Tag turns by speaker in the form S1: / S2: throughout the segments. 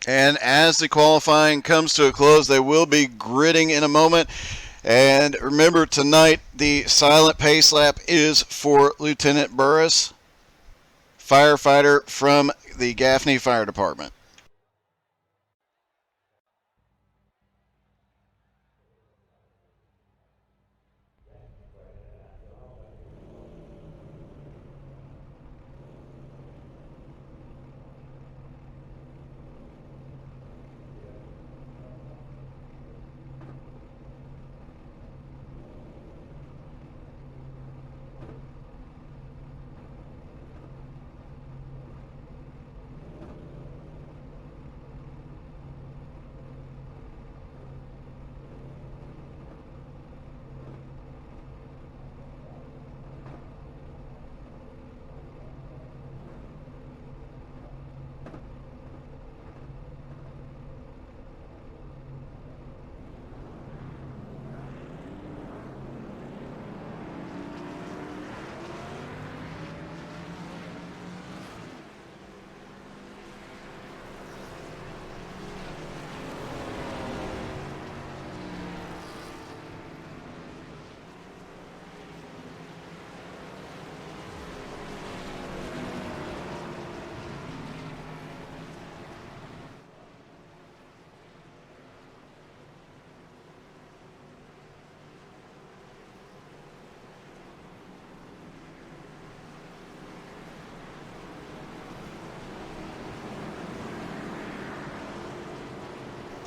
S1: And as the qualifying comes to a close, they will be gridding in a moment. And remember, tonight the silent pace lap is for Lieutenant Burris, firefighter from the Gaffney Fire Department.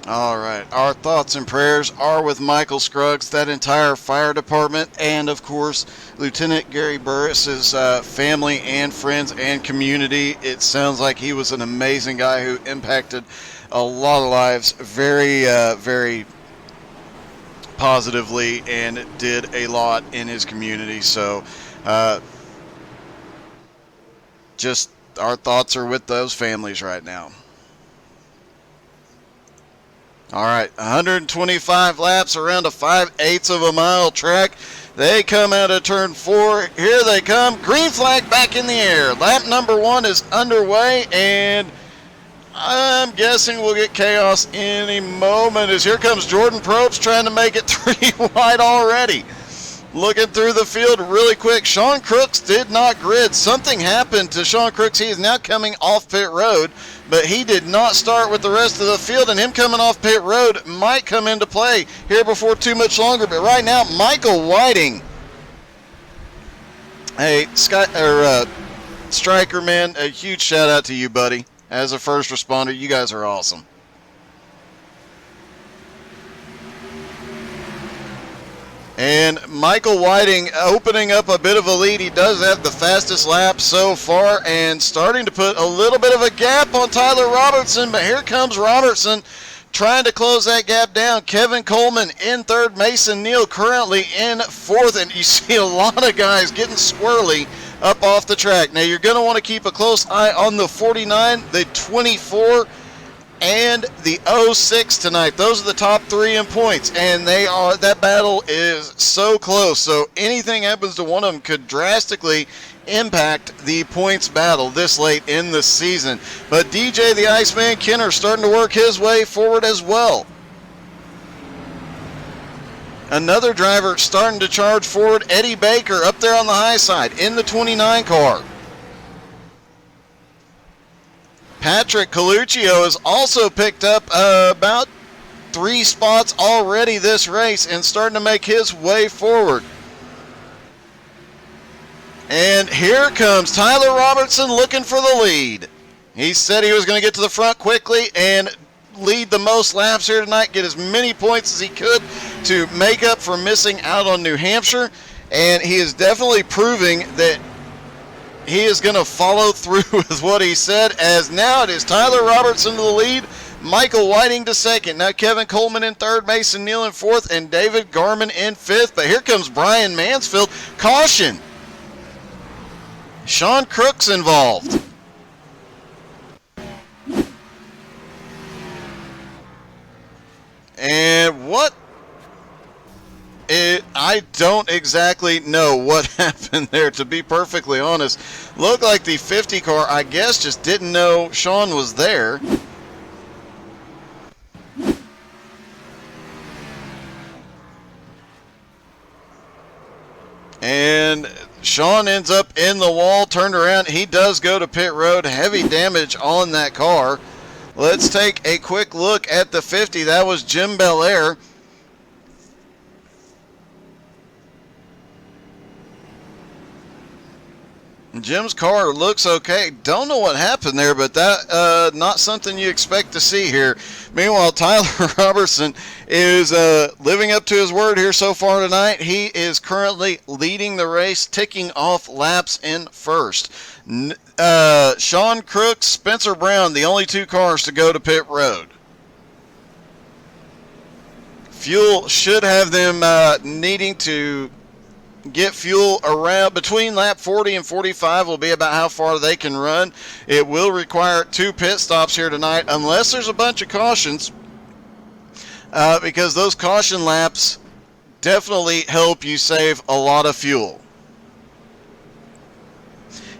S1: All right. Our thoughts and prayers are with Michael Scruggs, that entire fire department, and of course, Lieutenant Gary Burris's family and friends and community. It sounds like he was an amazing guy who impacted a lot of lives very positively and did a lot in his community. So, just our thoughts are with those families right now. All right, 125 laps around a 5/8 of a mile track. They come out of turn 4. Here they come. Green flag back in the air. Lap number 1 is underway, and I'm guessing we'll get chaos any moment as here comes Jordan Probst trying to make it 3 wide already. Looking through the field really quick. Sean Crooks did not grid. Something happened to Sean Crooks. He is now coming off pit road, but he did not start with the rest of the field, and him coming off pit road might come into play here before too much longer. But right now, Michael Whiting. Hey, Striker, man, a huge shout out to you, buddy. As a first responder, you guys are awesome. And Michael Whiting opening up a bit of a lead. He does have the fastest lap so far and starting to put a little bit of a gap on Tyler Robertson. But here comes Robertson trying to close that gap down. Kevin Coleman in third. Mason Neal currently in fourth. And you see a lot of guys getting squirrely up off the track. Now you're going to want to keep a close eye on the 49, the 24, and the 06 tonight. Those are the top 3 in points, and that battle is so close. So anything happens to one of them could drastically impact the points battle this late in the season. But DJ the Iceman Kenner starting to work his way forward as well. Another driver starting to charge forward, Eddie Baker up there on the high side in the 29 car. Patrick Coluccio has also picked up about 3 spots already this race and starting to make his way forward. And here comes Tyler Robertson looking for the lead. He said he was going to get to the front quickly and lead the most laps here tonight, get as many points as he could to make up for missing out on New Hampshire. And he is definitely proving that he is going to follow through with what he said, as now it is Tyler Robertson to the lead, Michael Whiting to second. Now Kevin Coleman in third, Mason Neal in fourth, and David Garman in fifth. But here comes Brian Mansfield. Caution! Sean Crooks involved. And what? I don't exactly know what happened there, to be perfectly honest. Looked like the 50 car, I guess, just didn't know Sean was there. And Sean ends up in the wall, turned around. He does go to pit road. Heavy damage on that car. Let's take a quick look at the 50. That was Jim Belair. Jim's car looks okay. Don't know what happened there, but that not something you expect to see here. Meanwhile, Tyler Robertson is living up to his word here so far tonight. He is currently leading the race, ticking off laps in first. Sean Crooks, Spencer Brown, the only two cars to go to pit road. Fuel should have them needing to get fuel around between lap 40 and 45 will be about how far they can run. It will require 2 pit stops here tonight unless there's a bunch of cautions, because those caution laps definitely help you save a lot of fuel.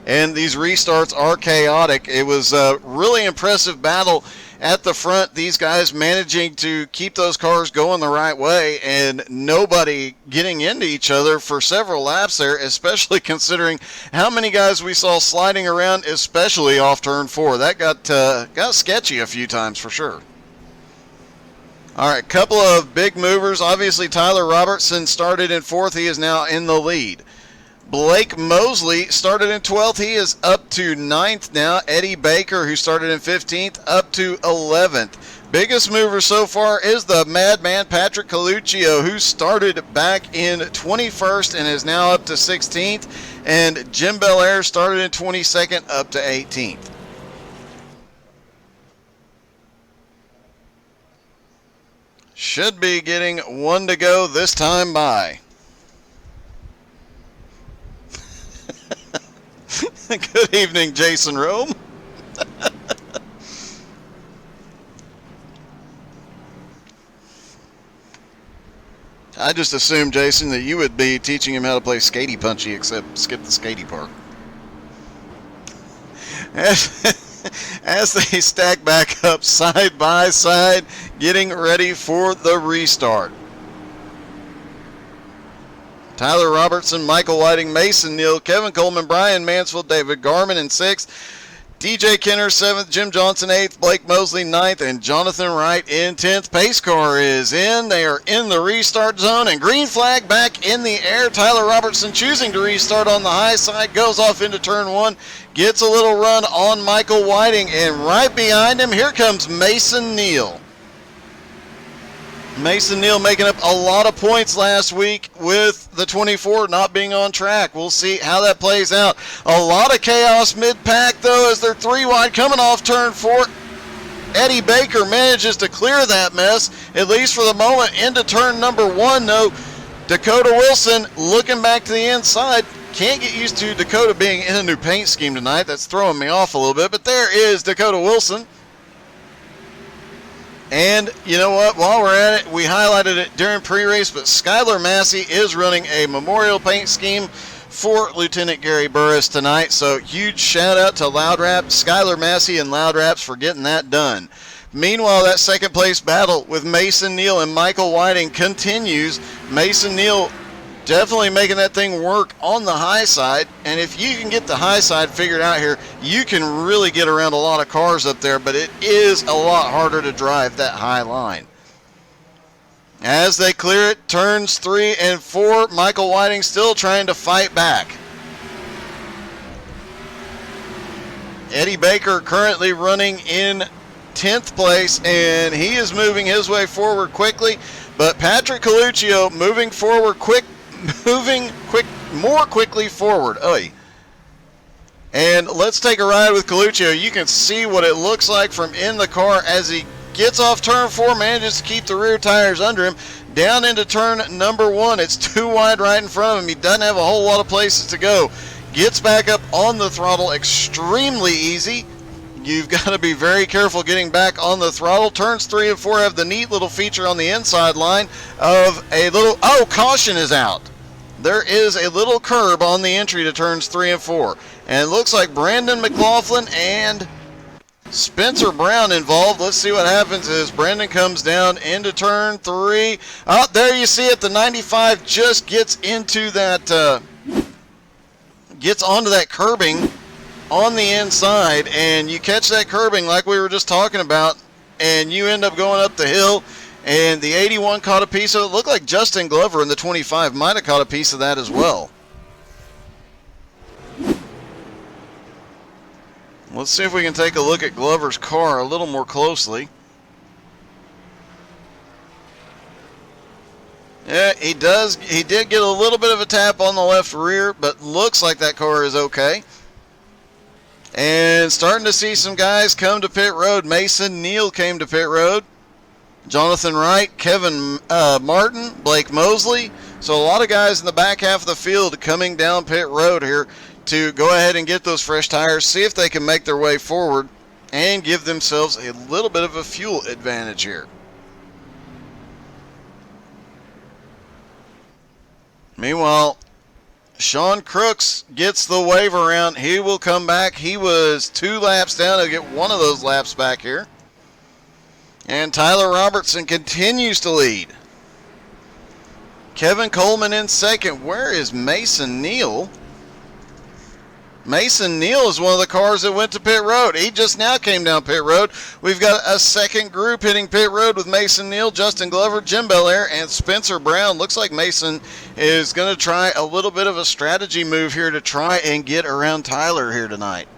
S1: And these restarts are chaotic. It was a really impressive battle at the front, these guys managing to keep those cars going the right way and nobody getting into each other for several laps there, especially considering how many guys we saw sliding around, especially off turn 4. That got sketchy a few times for sure. All right, couple of big movers. Obviously, Tyler Robertson started in 4th. He is now in the lead. Blake Mosley started in 12th. He is up to 9th now. Eddie Baker, who started in 15th, up to 11th. Biggest mover so far is the madman Patrick Coluccio, who started back in 21st and is now up to 16th. And Jim Belair started in 22nd, up to 18th. Should be getting one to go this time by. Good evening, Jason Rome. I just assumed, Jason, that you would be teaching him how to play skatey punchy, except skip the skatey part. As they stack back up side by side, getting ready for the restart. Tyler Robertson, Michael Whiting, Mason Neal, Kevin Coleman, Brian Mansfield, David Garman in 6th, DJ Kenner 7th, Jim Johnson 8th, Blake Mosley 9th, and Jonathan Wright in 10th. Pace car is in. They are in the restart zone, and green flag back in the air. Tyler Robertson choosing to restart on the high side, goes off into turn 1, gets a little run on Michael Whiting, and right behind him, here comes Mason Neal. Mason Neal making up a lot of points last week with the 24 not being on track. We'll see how that plays out. A lot of chaos mid-pack, though, as they're 3 wide coming off turn 4. Eddie Baker manages to clear that mess, at least for the moment, into turn number 1, though. Dakota Wilson looking back to the inside. Can't get used to Dakota being in a new paint scheme tonight. That's throwing me off a little bit, but there is Dakota Wilson. And you know what, while we're at it, we highlighted it during pre-race, but Skylar Massey is running a memorial paint scheme for Lieutenant Gary Burris tonight. So huge shout out to Loud Rap, Skylar Massey and Loud Raps for getting that done. Meanwhile, that second place battle with Mason Neal and Michael Whiting continues. Mason Neal definitely making that thing work on the high side, and if you can get the high side figured out here, you can really get around a lot of cars up there, but it is a lot harder to drive that high line. As they clear it, turns 3 and 4, Michael Whiting still trying to fight back. Eddie Baker currently running in 10th place, and he is moving his way forward quickly, but Patrick Coluccio moving more quickly forward. Oy. And let's take a ride with Coluccio. You can see what it looks like from in the car as he gets off turn 4, manages to keep the rear tires under him. Down into turn number 1. It's 2 wide right in front of him. He doesn't have a whole lot of places to go. Gets back up on the throttle extremely easy. You've got to be very careful getting back on the throttle. Turns 3 and 4 have the neat little feature on the inside line of a little, caution is out. There is a little curb on the entry to turns 3 and 4. And it looks like Brandon McLaughlin and Spencer Brown involved. Let's see what happens as Brandon comes down into turn 3. There you see it. The 95 just gets into that gets onto that curbing on the inside, and you catch that curbing like we were just talking about, and you end up going up the hill, and the 81 caught a piece of it. It looked like Justin Glover in the 25 might have caught a piece of that as well. Let's see if we can take a look at Glover's car a little more closely. Yeah, he did get a little bit of a tap on the left rear, but looks like that car is okay. And starting to see some guys come to pit road. Mason Neal came to pit road. Jonathan Wright, Kevin Martin, Blake Mosley. So a lot of guys in the back half of the field coming down pit road here to go ahead and get those fresh tires, see if they can make their way forward and give themselves a little bit of a fuel advantage here. Meanwhile, Sean Crooks gets the wave around. He will come back. He was 2 laps down. He'll get one of those laps back here. And Tyler Robertson continues to lead. Kevin Coleman in second. Where is Mason Neal? Mason Neal is one of the cars that went to pit road. He just now came down pit road. We've got a second group hitting pit road with Mason Neal, Justin Glover, Jim Belair, and Spencer Brown. Looks like Mason is going to try a little bit of a strategy move here to try and get around Tyler here tonight.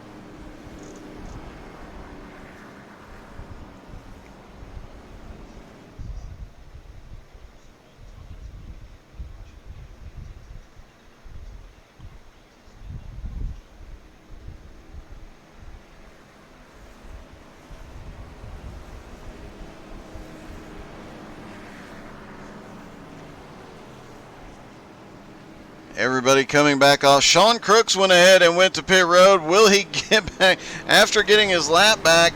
S1: Everybody coming back off. Sean Crooks went ahead and went to pit road. Will he get back after getting his lap back?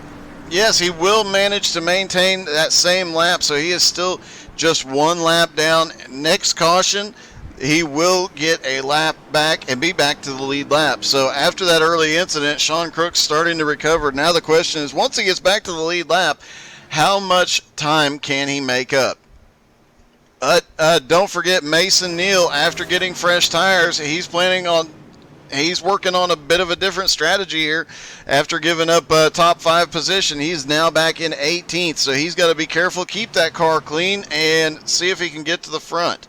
S1: Yes, he will manage to maintain that same lap, so he is still just 1 lap down. Next caution, he will get a lap back and be back to the lead lap. So after that early incident, Sean Crooks starting to recover. Now the question is, once he gets back to the lead lap, how much time can he make up? Don't forget Mason Neal, after getting fresh tires, he's working on a bit of a different strategy here. After giving up a top 5 position, he's now back in 18th, so he's got to be careful, keep that car clean, and see if he can get to the front.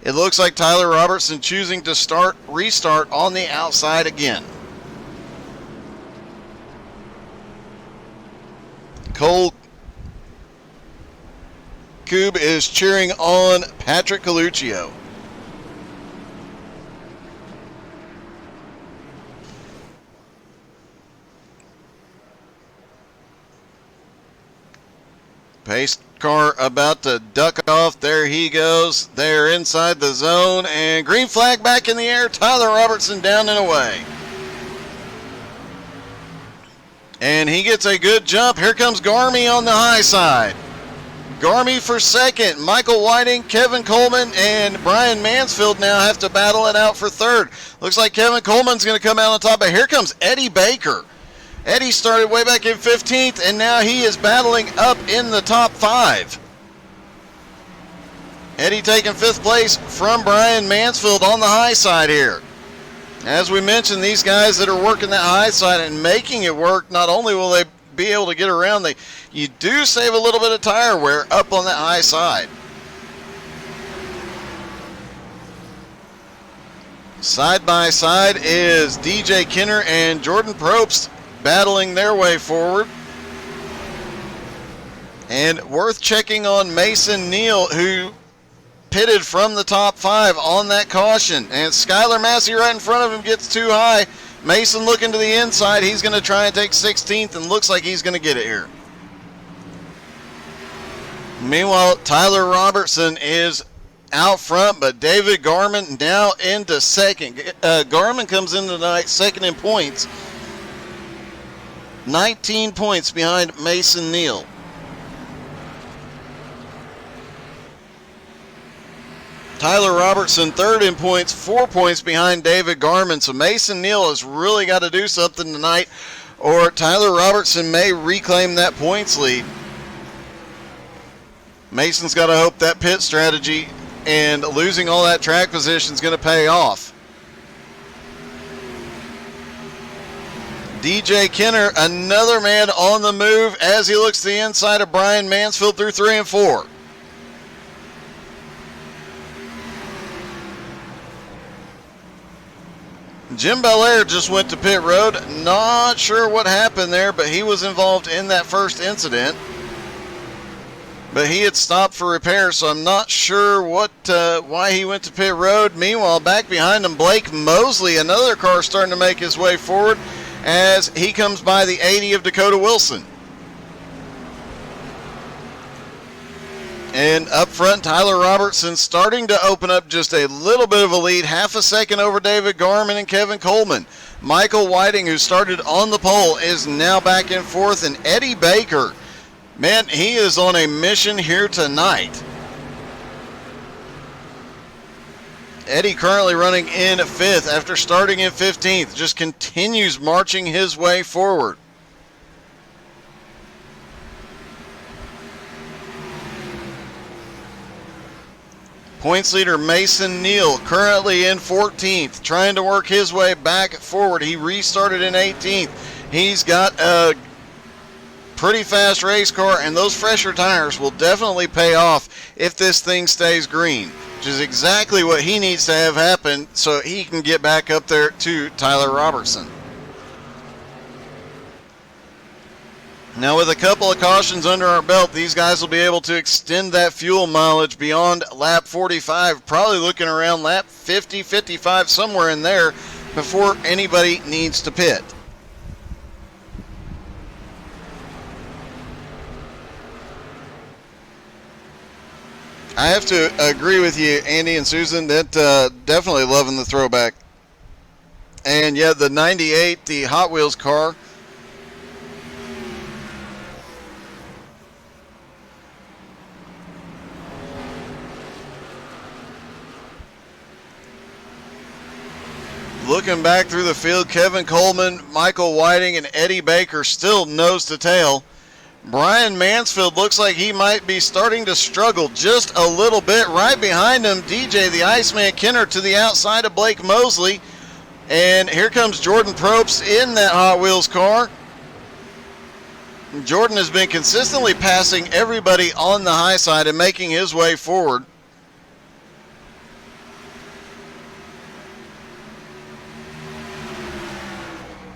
S1: It looks like Tyler Robertson choosing to restart on the outside again. Cole Coob is cheering on Patrick Coluccio. Pace car about to duck off. There he goes. They're inside the zone, and green flag back in the air. Tyler Robertson down and away. And he gets a good jump. Here comes Garmy on the high side. Garmy for second. Michael Whiting, Kevin Coleman, and Brian Mansfield now have to battle it out for third. Looks like Kevin Coleman's going to come out on top, but here comes Eddie Baker. Eddie started way back in 15th, and now he is battling up in the top 5. Eddie taking 5th place from Brian Mansfield on the high side here. As we mentioned, these guys that are working that high side and making it work, not only will they be able to get around, you do save a little bit of tire wear up on that high side. Side by side is DJ Kinner and Jordan Probst battling their way forward. And worth checking on Mason Neal, who pitted from the top 5 on that caution. And Skylar Massey right in front of him gets too high. Mason looking to the inside. He's going to try and take 16th, and looks like he's going to get it here. Meanwhile, Tyler Robertson is out front, but David Garman now into second. Garman comes in tonight second in points. 19 points behind Mason Neal. Tyler Robertson third in points, 4 points behind David Garman. So Mason Neal has really got to do something tonight, or Tyler Robertson may reclaim that points lead. Mason's got to hope that pit strategy and losing all that track position is going to pay off. DJ Kenner, another man on the move as he looks to the inside of Brian Mansfield through 3 and 4. Jim Belair just went to pit road. Not sure what happened there, but he was involved in that first incident. But he had stopped for repair, so I'm not sure why he went to pit road. Meanwhile, back behind him, Blake Mosley, another car starting to make his way forward as he comes by the 80 of Dakota Wilson. And up front, Tyler Robertson starting to open up just a little bit of a lead, half a second over David Garman and Kevin Coleman. Michael Whiting, who started on the pole, is now back and forth, and Eddie Baker, man, he is on a mission here tonight. Eddie currently running in 5th after starting in 15th, just continues marching his way forward. Points leader Mason Neal currently in 14th, trying to work his way back forward. He restarted in 18th. He's got a pretty fast race car, and those fresher tires will definitely pay off if this thing stays green, which is exactly what he needs to have happen so he can get back up there to Tyler Robertson. Now, with a couple of cautions under our belt, these guys will be able to extend that fuel mileage beyond lap 45, probably looking around lap 50, 55, somewhere in there, before anybody needs to pit. I have to agree with you, Andy and Susan, that definitely loving the throwback. And yeah, the 98, the Hot Wheels car, looking back through the field, Kevin Coleman, Michael Whiting, and Eddie Baker still nose to tail. Brian Mansfield looks like he might be starting to struggle just a little bit. Right behind him, DJ the Iceman Kenner to the outside of Blake Mosley. And here comes Jordan Probst in that Hot Wheels car. Jordan has been consistently passing everybody on the high side and making his way forward.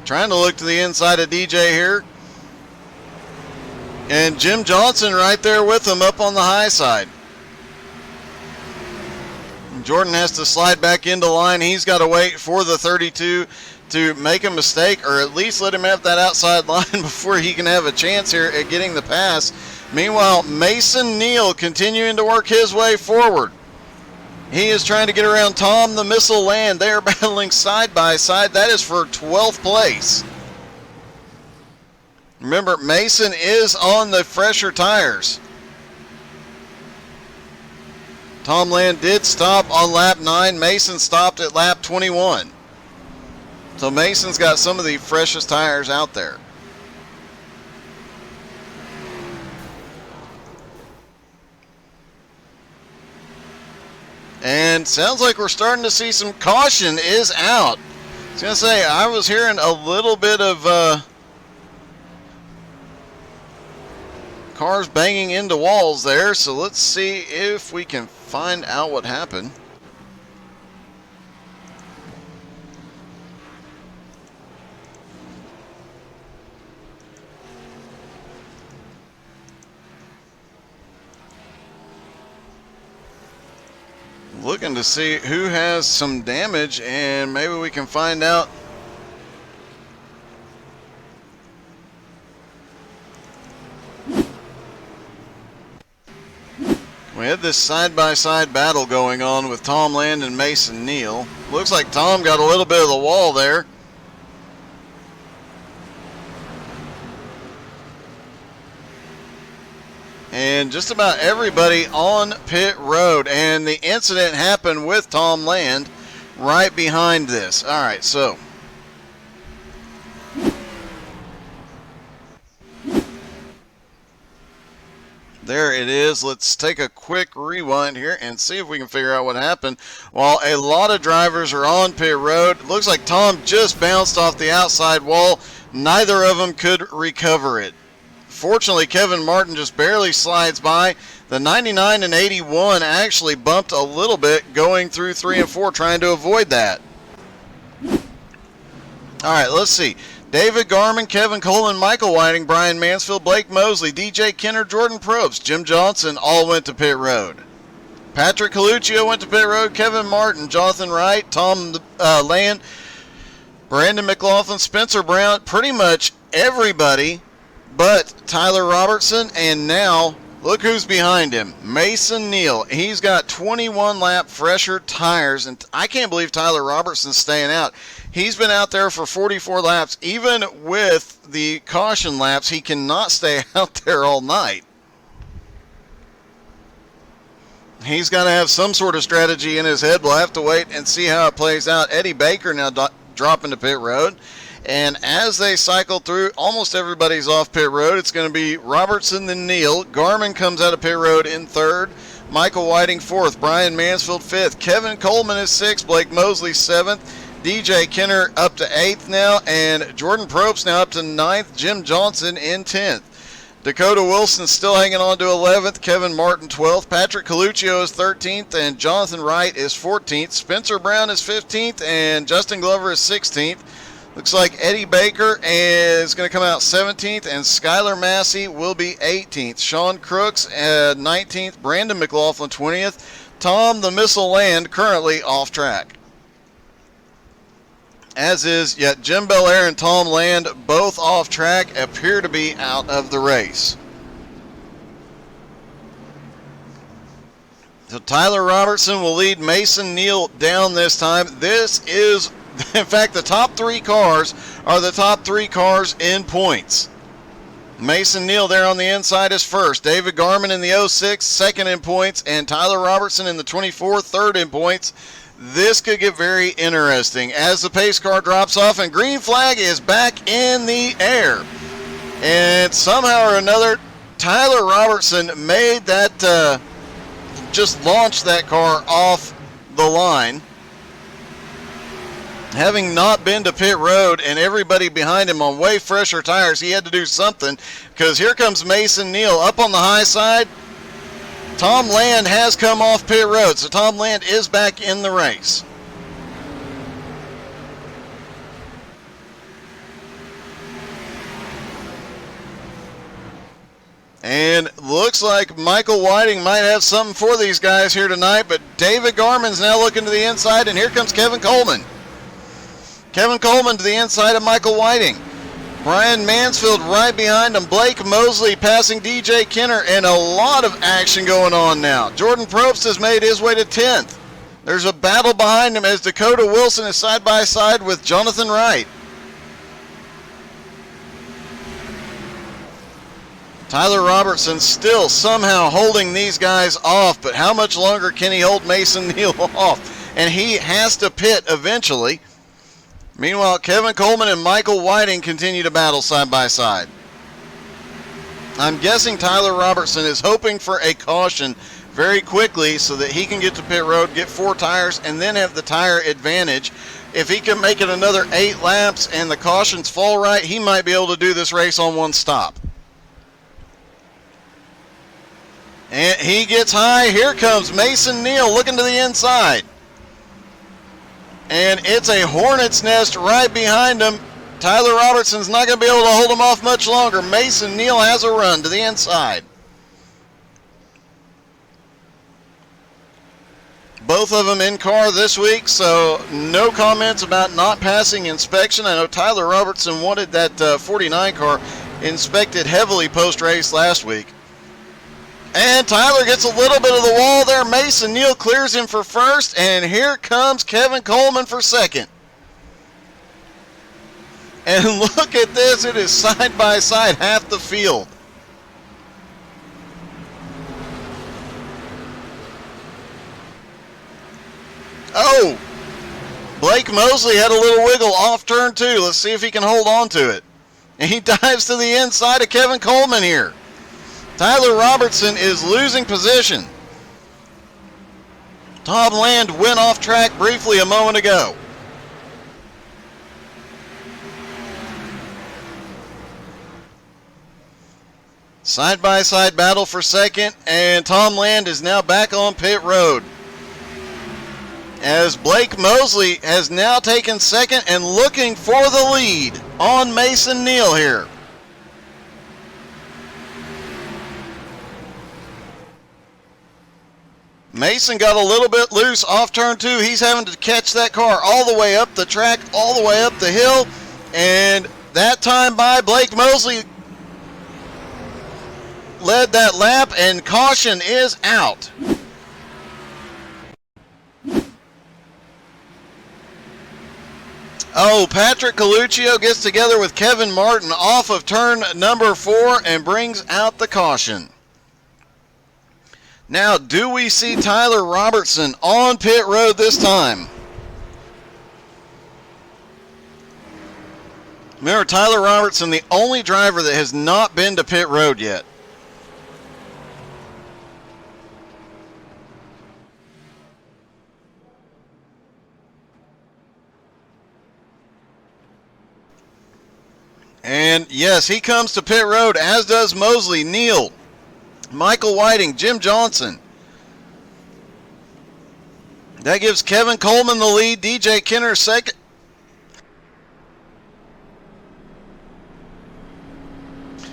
S1: Trying to look to the inside of DJ here. And Jim Johnson right there with him up on the high side. Jordan has to slide back into line. He's got to wait for the 32 to make a mistake, or at least let him have that outside line before he can have a chance here at getting the pass. Meanwhile, Mason Neal continuing to work his way forward. He is trying to get around Tom the Missile Land. They are battling side by side. That is for 12th place. Remember, Mason is on the fresher tires. Tom Land did stop on lap 9. Mason stopped at lap 21. So Mason's got some of the freshest tires out there. And sounds like we're starting to see some caution is out. I was going to say, I was hearing a little bit of cars banging into walls there, so let's see if we can find out what happened. Looking to see who has some damage, and maybe we can find out. We had this side-by-side battle going on with Tom Land and Mason Neal. Looks like Tom got a little bit of the wall there. And just about everybody on pit road. And the incident happened with Tom Land right behind this. All right, so there it is. Let's take a quick rewind here and see if we can figure out what happened. While a lot of drivers are on pit road, looks like Tom just bounced off the outside wall. neither of them could recover it. Fortunately, Kevin Martin just barely slides by. The 99 and 81 actually bumped a little bit going through 3 and 4, trying to avoid that. All right, let's see. David Garman, Kevin Coleman, Michael Whiting, Brian Mansfield, Blake Mosley, DJ Kenner, Jordan Probst, Jim Johnson all went to pit road. Patrick Coluccio went to pit road, Kevin Martin, Jonathan Wright, Tom Land, Brandon McLaughlin, Spencer Brown, pretty much everybody but Tyler Robertson, and now look who's behind him, Mason Neal. He's got 21 lap fresher tires, and I can't believe Tyler Robertson's staying out. He's been out there for 44 laps. Even with the caution laps, he cannot stay out there all night. He's got to have some sort of strategy in his head. We'll have to wait and see how it plays out. Eddie Baker now dropping to pit road. And as they cycle through, almost everybody's off pit road. It's going to be Robertson then Neal. Garman comes out of pit road in third. Michael Whiting fourth. Brian Mansfield fifth. Kevin Coleman is sixth. Blake Mosley seventh. DJ Kenner up to eighth now. And Jordan Probst now up to ninth. Jim Johnson in 10th. Dakota Wilson still hanging on to 11th. Kevin Martin 12th. Patrick Coluccio is 13th. And Jonathan Wright is 14th. Spencer Brown is 15th. And Justin Glover is 16th. Looks like Eddie Baker is going to come out 17th, and Skylar Massey will be 18th. Sean Crooks 19th, Brandon McLaughlin 20th. Tom the Missile Land currently off track. As is yet Jim Belair and Tom Land, both off track, appear to be out of the race. So Tyler Robertson will lead Mason Neal down this time. This is, in fact, the top three cars are the top three cars in points. Mason Neal there on the inside is first. David Garman in the 06, second in points. And Tyler Robertson in the 24, third in points. This could get very interesting as the pace car drops off and green flag is back in the air. And somehow or another, Tyler Robertson made that, just launched that car off the line. Having not been to pit road and everybody behind him on way fresher tires, he had to do something, because here comes Mason Neal up on the high side. Tom Land has come off pit road, so Tom Land is back in the race. And looks like Michael Whiting might have something for these guys here tonight, but David Garman's now looking to the inside, and here comes Kevin Coleman. Kevin Coleman to the inside of Michael Whiting. Brian Mansfield right behind him. Blake Mosley passing DJ Kenner, and a lot of action going on now. Jordan Probst has made his way to 10th. There's a battle behind him as Dakota Wilson is side by side with Jonathan Wright. Tyler Robertson still somehow holding these guys off, but how much longer can he hold Mason Neal off? And he has to pit eventually. Meanwhile, Kevin Coleman and Michael Whiting continue to battle side by side. I'm guessing Tyler Robertson is hoping for a caution very quickly so that he can get to pit road, get 4 tires, and then have the tire advantage. If he can make it another 8 laps and the cautions fall right, he might be able to do this race on one stop. And he gets high. Here comes Mason Neal looking to the inside. And it's a hornet's nest right behind him. Tyler Robertson's not going to be able to hold him off much longer. Mason Neal has a run to the inside. Both of them in car this week, so no comments about not passing inspection. I know Tyler Robertson wanted that 49 car inspected heavily post-race last week. And Tyler gets a little bit of the wall there. Mason Neal clears him for first. And here comes Kevin Coleman for second. And look at this. It is side by side, half the field. Oh! Blake Mosley had a little wiggle off turn 2. Let's see if he can hold on to it. And he dives to the inside of Kevin Coleman here. Tyler Robertson is losing position. Tom Land went off track briefly a moment ago. Side-by-side battle for second, and Tom Land is now back on pit road. As Blake Mosley has now taken second and looking for the lead on Mason Neal here. Mason got a little bit loose off turn 2. He's having to catch that car all the way up the track, all the way up the hill, and that time by Blake Mosley led that lap, and caution is out. Oh, Patrick Coluccio gets together with Kevin Martin off of turn number 4 and brings out the caution. Now, do we see Tyler Robertson on pit road this time? Remember, Tyler Robertson, the only driver that has not been to pit road yet. And yes, he comes to pit road, as does Mosley, Neal, Michael Whiting, Jim Johnson. That gives Kevin Coleman the lead, DJ Kenner second.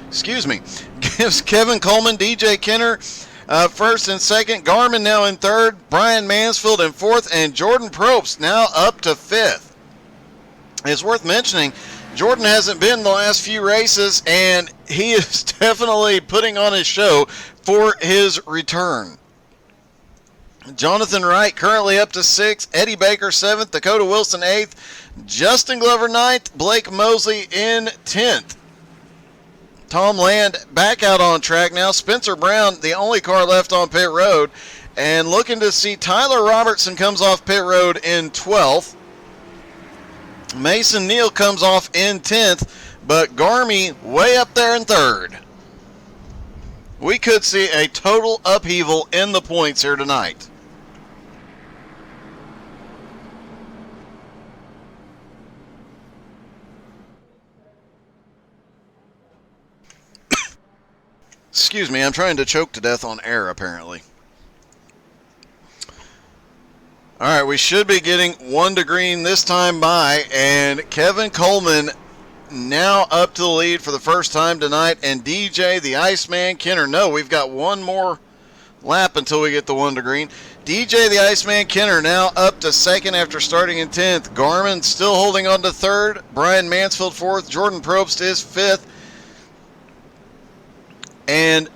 S1: Excuse me. Gives Kevin Coleman, DJ Kenner first and second. Garmin now in third. Brian Mansfield in fourth. And Jordan Probst now up to fifth. It's worth mentioning, Jordan hasn't been in the last few races, and he is definitely putting on his show for his return. Jonathan Wright currently up to 6th, Eddie Baker 7th, Dakota Wilson 8th, Justin Glover 9th, Blake Mosley in 10th. Tom Land back out on track now. Spencer Brown, the only car left on pit road, and looking to see Tyler Robertson comes off pit road in 12th. Mason Neal comes off in 10th, but Garmy way up there in 3rd. We could see a total upheaval in the points here tonight. Excuse me, I'm trying to choke to death on air apparently. All right, we should be getting 1 to green this time by, and Kevin Coleman now up to the lead for the first time tonight, and DJ the Iceman Kenner. No, we've got one more lap until we get the 1 to green. DJ the Iceman Kenner now up to second after starting in 10th. Garmin still holding on to third. Brian Mansfield fourth. Jordan Probst is fifth. And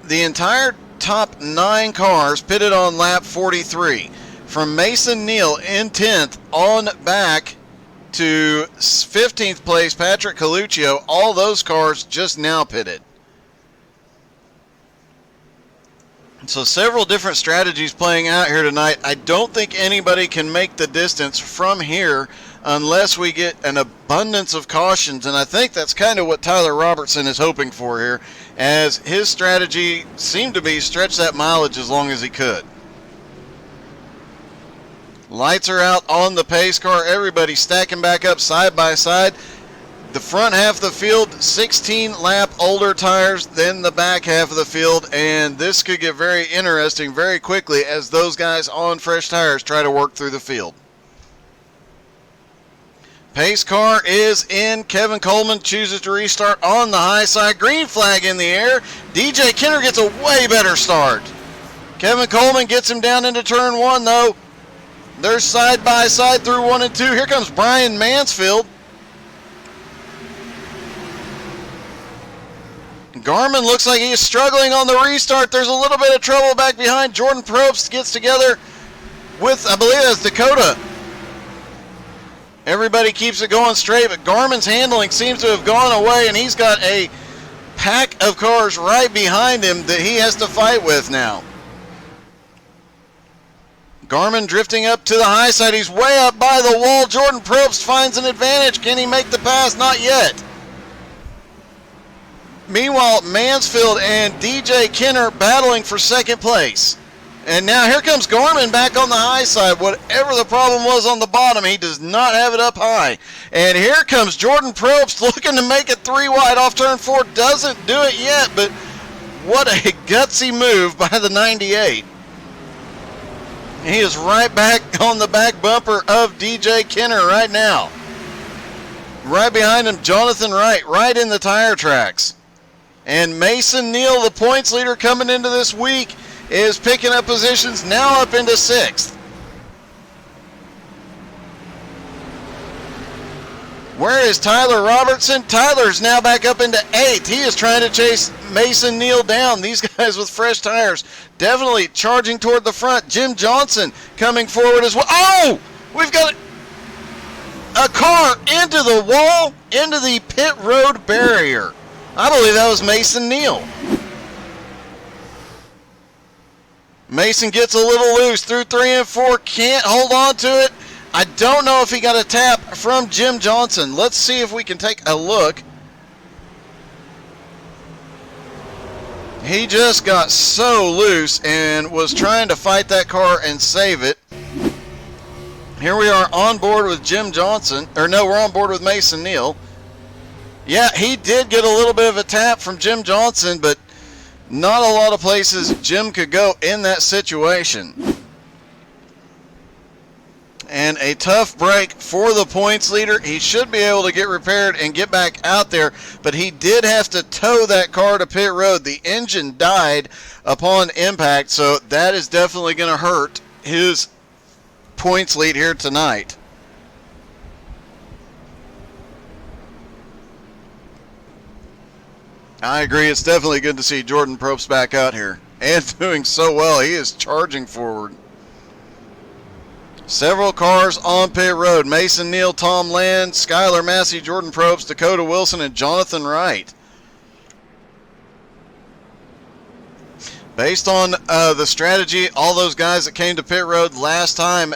S1: the entire top 9 cars pitted on lap 43. From Mason Neal in 10th on back to 15th place, Patrick Coluccio, all those cars just now pitted. So several different strategies playing out here tonight. I don't think anybody can make the distance from here unless we get an abundance of cautions, and I think that's kind of what Tyler Robertson is hoping for here, as his strategy seemed to be stretch that mileage as long as he could. Lights are out on the pace car. Everybody stacking back up side by side. The front half of the field, 16 lap older tires than the back half of the field, and this could get very interesting very quickly as those guys on fresh tires try to work through the field. Pace car is in. Kevin Coleman chooses to restart on the high side. Green flag in the air. DJ Kenner gets a way better start. Kevin Coleman gets him down into turn 1, though. They're side by side through 1 and 2. Here comes Brian Mansfield. Garmin looks like he's struggling on the restart. There's a little bit of trouble back behind. Jordan Probst gets together with, I believe that's Dakota. Everybody keeps it going straight, but Garmin's handling seems to have gone away, and he's got a pack of cars right behind him that he has to fight with now. Garmin drifting up to the high side. He's way up by the wall. Jordan Probst finds an advantage. Can he make the pass? Not yet. Meanwhile, Mansfield and DJ Kenner battling for second place. And now here comes Gorman back on the high side. Whatever the problem was on the bottom, he does not have it up high. And here comes Jordan Probst looking to make it 3 wide off turn 4. Doesn't do it yet, but what a gutsy move by the 98. He is right back on the back bumper of DJ Kenner right now. Right behind him, Jonathan Wright, right in the tire tracks. And Mason Neal, the points leader coming into this week, is picking up positions now up into 6th. Where is Tyler Robertson? Tyler's now back up into 8th. He is trying to chase Mason Neal down. These guys with fresh tires definitely charging toward the front. Jim Johnson coming forward as well. Oh! We've got a car into the wall, into the pit road barrier. I believe that was Mason Neal. Mason gets a little loose through 3 and 4. Can't hold on to it. I don't know if he got a tap from Jim Johnson. Let's see if we can take a look. He just got so loose and was trying to fight that car and save it. Here we are on board with Jim Johnson. Or no, we're on board with Mason Neal. Yeah, he did get a little bit of a tap from Jim Johnson, but not a lot of places Jim could go in that situation. And a tough break for the points leader. He should be able to get repaired and get back out there, but he did have to tow that car to pit road. The engine died upon impact, so that is definitely going to hurt his points lead here tonight. I agree. It's definitely good to see Jordan Probst back out here and doing so well. He is charging forward. Several cars on pit road. Mason Neal, Tom Land, Skylar Massey, Jordan Probst, Dakota Wilson, and Jonathan Wright. Based on the strategy, all those guys that came to pit road last time,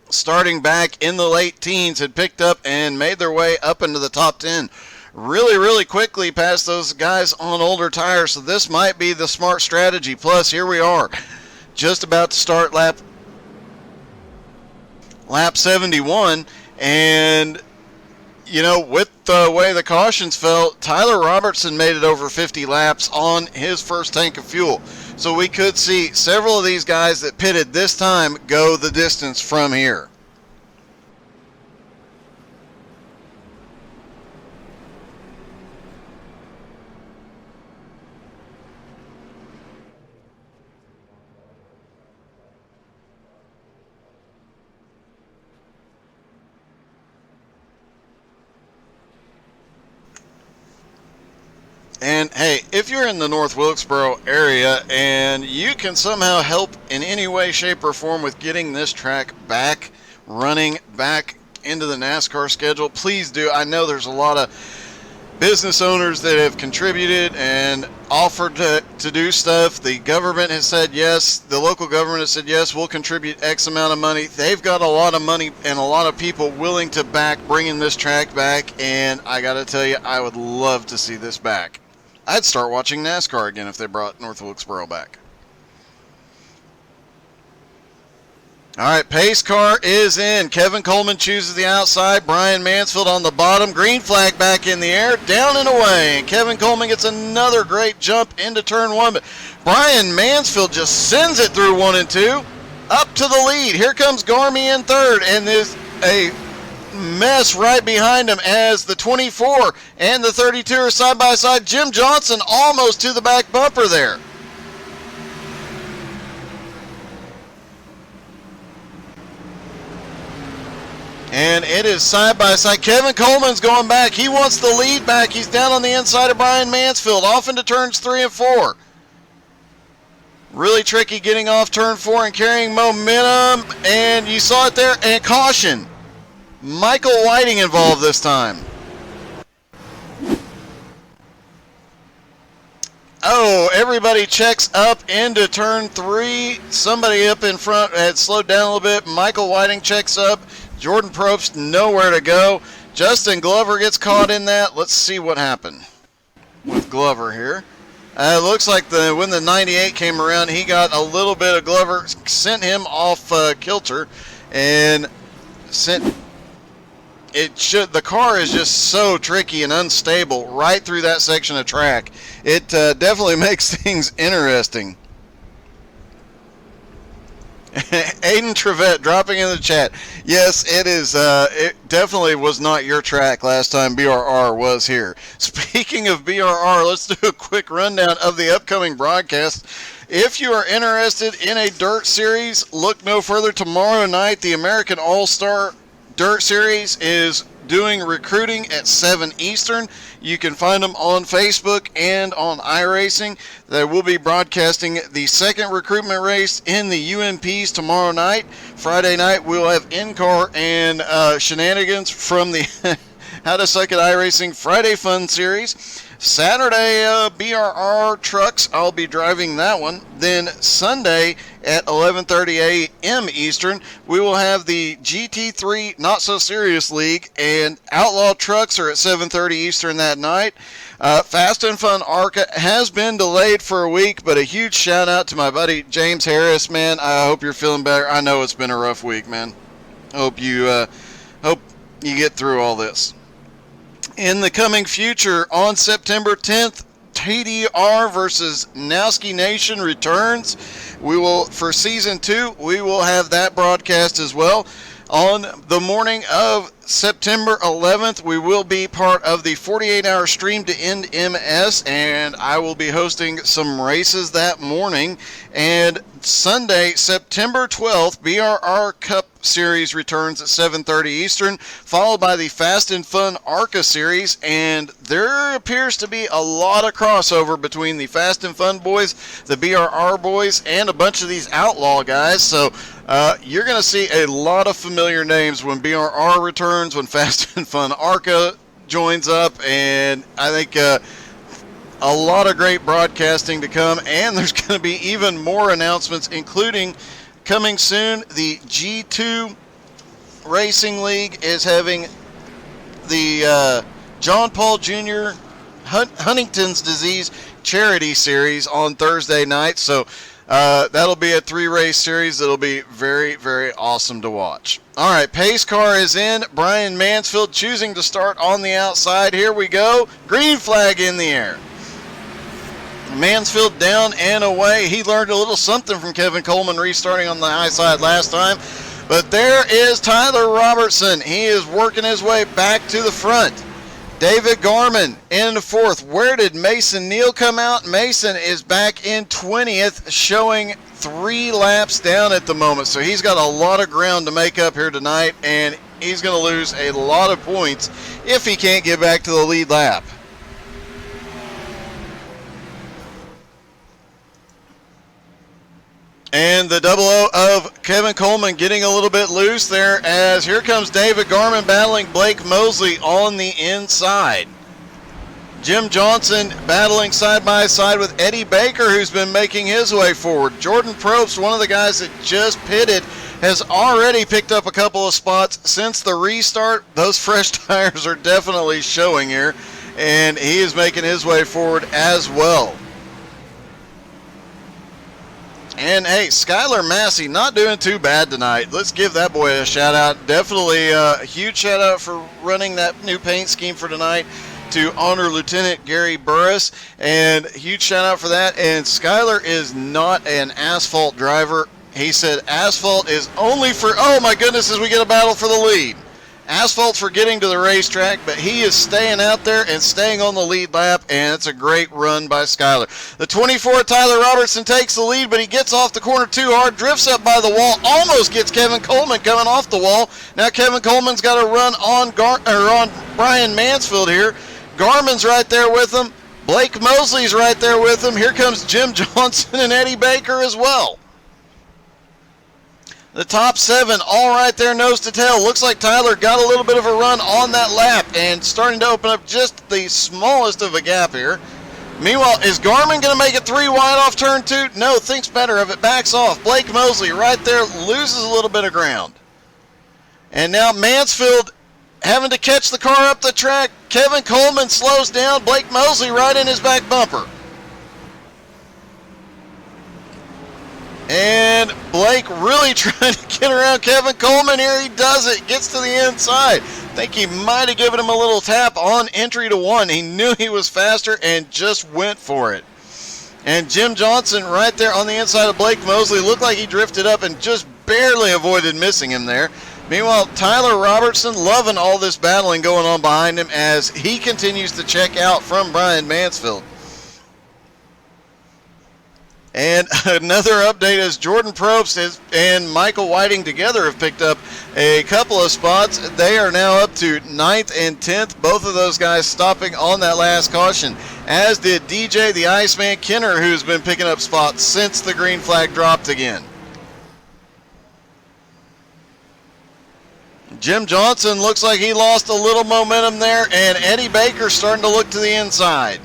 S1: starting back in the late teens, had picked up and made their way up into the top 10. Really quickly past those guys on older tires, so this might be the smart strategy. Plus, here we are, just about to start lap 71, and you know, with the way the cautions fell, Tyler Robertson made it over 50 laps on his first tank of fuel. So we could see several of these guys that pitted this time go the distance from here. And hey, if you're in the North Wilkesboro area and you can somehow help in any way, shape, or form with getting this track back running, back into the NASCAR schedule, please do. I know there's a lot of business owners that have contributed and offered to do stuff. The government has said yes. The local government has said yes, we'll contribute X amount of money. They've got a lot of money and a lot of people willing to back bringing this track back, and I got to tell you, I would love to see this back. I'd start watching NASCAR again if they brought North Wilkesboro back. All right, pace car is in. Kevin Coleman chooses the outside. Brian Mansfield on the bottom. Green flag back in the air. Down and away. And Kevin Coleman gets another great jump into turn 1. But Brian Mansfield just sends it through 1 and 2. Up to the lead. Here comes Garmy in third. And there's a mess right behind him as the 24 and the 32 are side by side. Jim Johnson almost to the back bumper there. And it is side by side. Kevin Coleman's going back. He wants the lead back. He's down on the inside of Brian Mansfield, off into turns 3 and 4. Really tricky getting off turn 4 and carrying momentum. And you saw it there. And caution. Michael Whiting involved this time. Oh, everybody checks up into turn 3. Somebody up in front had slowed down a little bit. Michael Whiting checks up. Jordan Probst nowhere to go. Justin Glover gets caught in that. Let's see what happened with Glover here. It looks like when the 98 came around, he got a little bit of Glover, sent him off kilter, and sent it. The car is just so tricky and unstable right through that section of track. It definitely makes things interesting. Aiden Trevette dropping in the chat. Yes, it is. It definitely was not your track last time BRR was here. Speaking of BRR, let's do a quick rundown of the upcoming broadcast. If you are interested in a dirt series, look no further. Tomorrow night, the American All-Star Dirt Series is doing recruiting at 7 Eastern. You can find them on Facebook and on iRacing. They will be broadcasting the second recruitment race in the UMPs tomorrow night. Friday night, we'll have in-car and shenanigans from the How to Suck at iRacing Friday Fun Series. Saturday, BRR trucks, I'll be driving that one. Then Sunday at 11:30 a.m. Eastern, we will have the GT3 Not So Serious League, and Outlaw trucks are at 7:30 Eastern that night. Fast and Fun ARCA has been delayed for a week, but a huge shout out to my buddy James Harris, man. I hope you're feeling better. I know it's been a rough week, man. Hope you get through all this. In the coming future, on September 10th, TDR versus Nowski Nation returns. We will, for season 2, we will have that broadcast as well. On the morning of September 11th, we will be part of the 48-hour Stream to End MS, and I will be hosting some races that morning. And Sunday, September 12th, BRR Cup Series returns at 7:30 Eastern, followed by the Fast and Fun ARCA Series, and there appears to be a lot of crossover between the Fast and Fun boys, the BRR boys, and a bunch of these Outlaw guys. So you're going to see a lot of familiar names when BRR returns, when Fast and Fun ARCA joins up, and I think a lot of great broadcasting to come, and there's going to be even more announcements, including coming soon, the G2 Racing League is having the John Paul Jr. Huntington's Disease Charity Series on Thursday night. So that'll be a 3-race series that'll be very, very awesome to watch. All right, pace car is in. Brian Mansfield choosing to start on the outside. Here we go. Green flag in the air. Mansfield down and away. He learned a little something from Kevin Coleman restarting on the high side last time. But there is Tyler Robertson. He is working his way back to the front. David Garman in the 4th. Where did Mason Neal come out? Mason is back in 20th, showing 3 laps down at the moment. So he's got a lot of ground to make up here tonight, and he's going to lose a lot of points if he can't get back to the lead lap. And the 00 of Kevin Coleman getting a little bit loose there, as here comes David Garman battling Blake Mosley on the inside. Jim Johnson battling side by side with Eddie Baker, who's been making his way forward. Jordan Probst, one of the guys that just pitted, has already picked up a couple of spots since the restart. Those fresh tires are definitely showing here, and he is making his way forward as well. And hey, Skylar Massey not doing too bad tonight. Let's give that boy a shout out. Definitely a huge shout out for running that new paint scheme for tonight to honor Lieutenant Gary Burris, and huge shout out for that. And Skylar is not an asphalt driver. He said asphalt is only for, oh my goodness, as we get a battle for the lead. Asphalt's for getting to the racetrack, but he is staying out there and staying on the lead lap, and it's a great run by Skylar. The 24, Tyler Robertson, takes the lead, but he gets off the corner too hard, drifts up by the wall, almost gets Kevin Coleman coming off the wall. Now Kevin Coleman's got to run on Brian Mansfield here. Garman's right there with him. Blake Mosley's right there with him. Here comes Jim Johnson and Eddie Baker as well. The top 7 all right there, nose to tail. Looks like Tyler got a little bit of a run on that lap and starting to open up just the smallest of a gap here. Meanwhile, is Garman going to make it 3 wide off turn 2? No, thinks better of it, backs off. Blake Mosley right there loses a little bit of ground. And now Mansfield having to catch the car up the track. Kevin Coleman slows down. Blake Mosley right in his back bumper. And Blake really trying to get around Kevin Coleman here. He does it. Gets to the inside. I think he might have given him a little tap on entry to one. He knew he was faster and just went for it. And Jim Johnson right there on the inside of Blake Mosley looked like he drifted up and just barely avoided missing him there. Meanwhile, Tyler Robertson loving all this battling going on behind him as he continues to check out from Brian Mansfield. And another update is Jordan Probst and Michael Whiting together have picked up a couple of spots. They are now up to 9th and 10th. Both of those guys stopping on that last caution, as did DJ the Iceman Kenner, who's been picking up spots since the green flag dropped again. Jim Johnson looks like he lost a little momentum there, and Eddie Baker starting to look to the inside.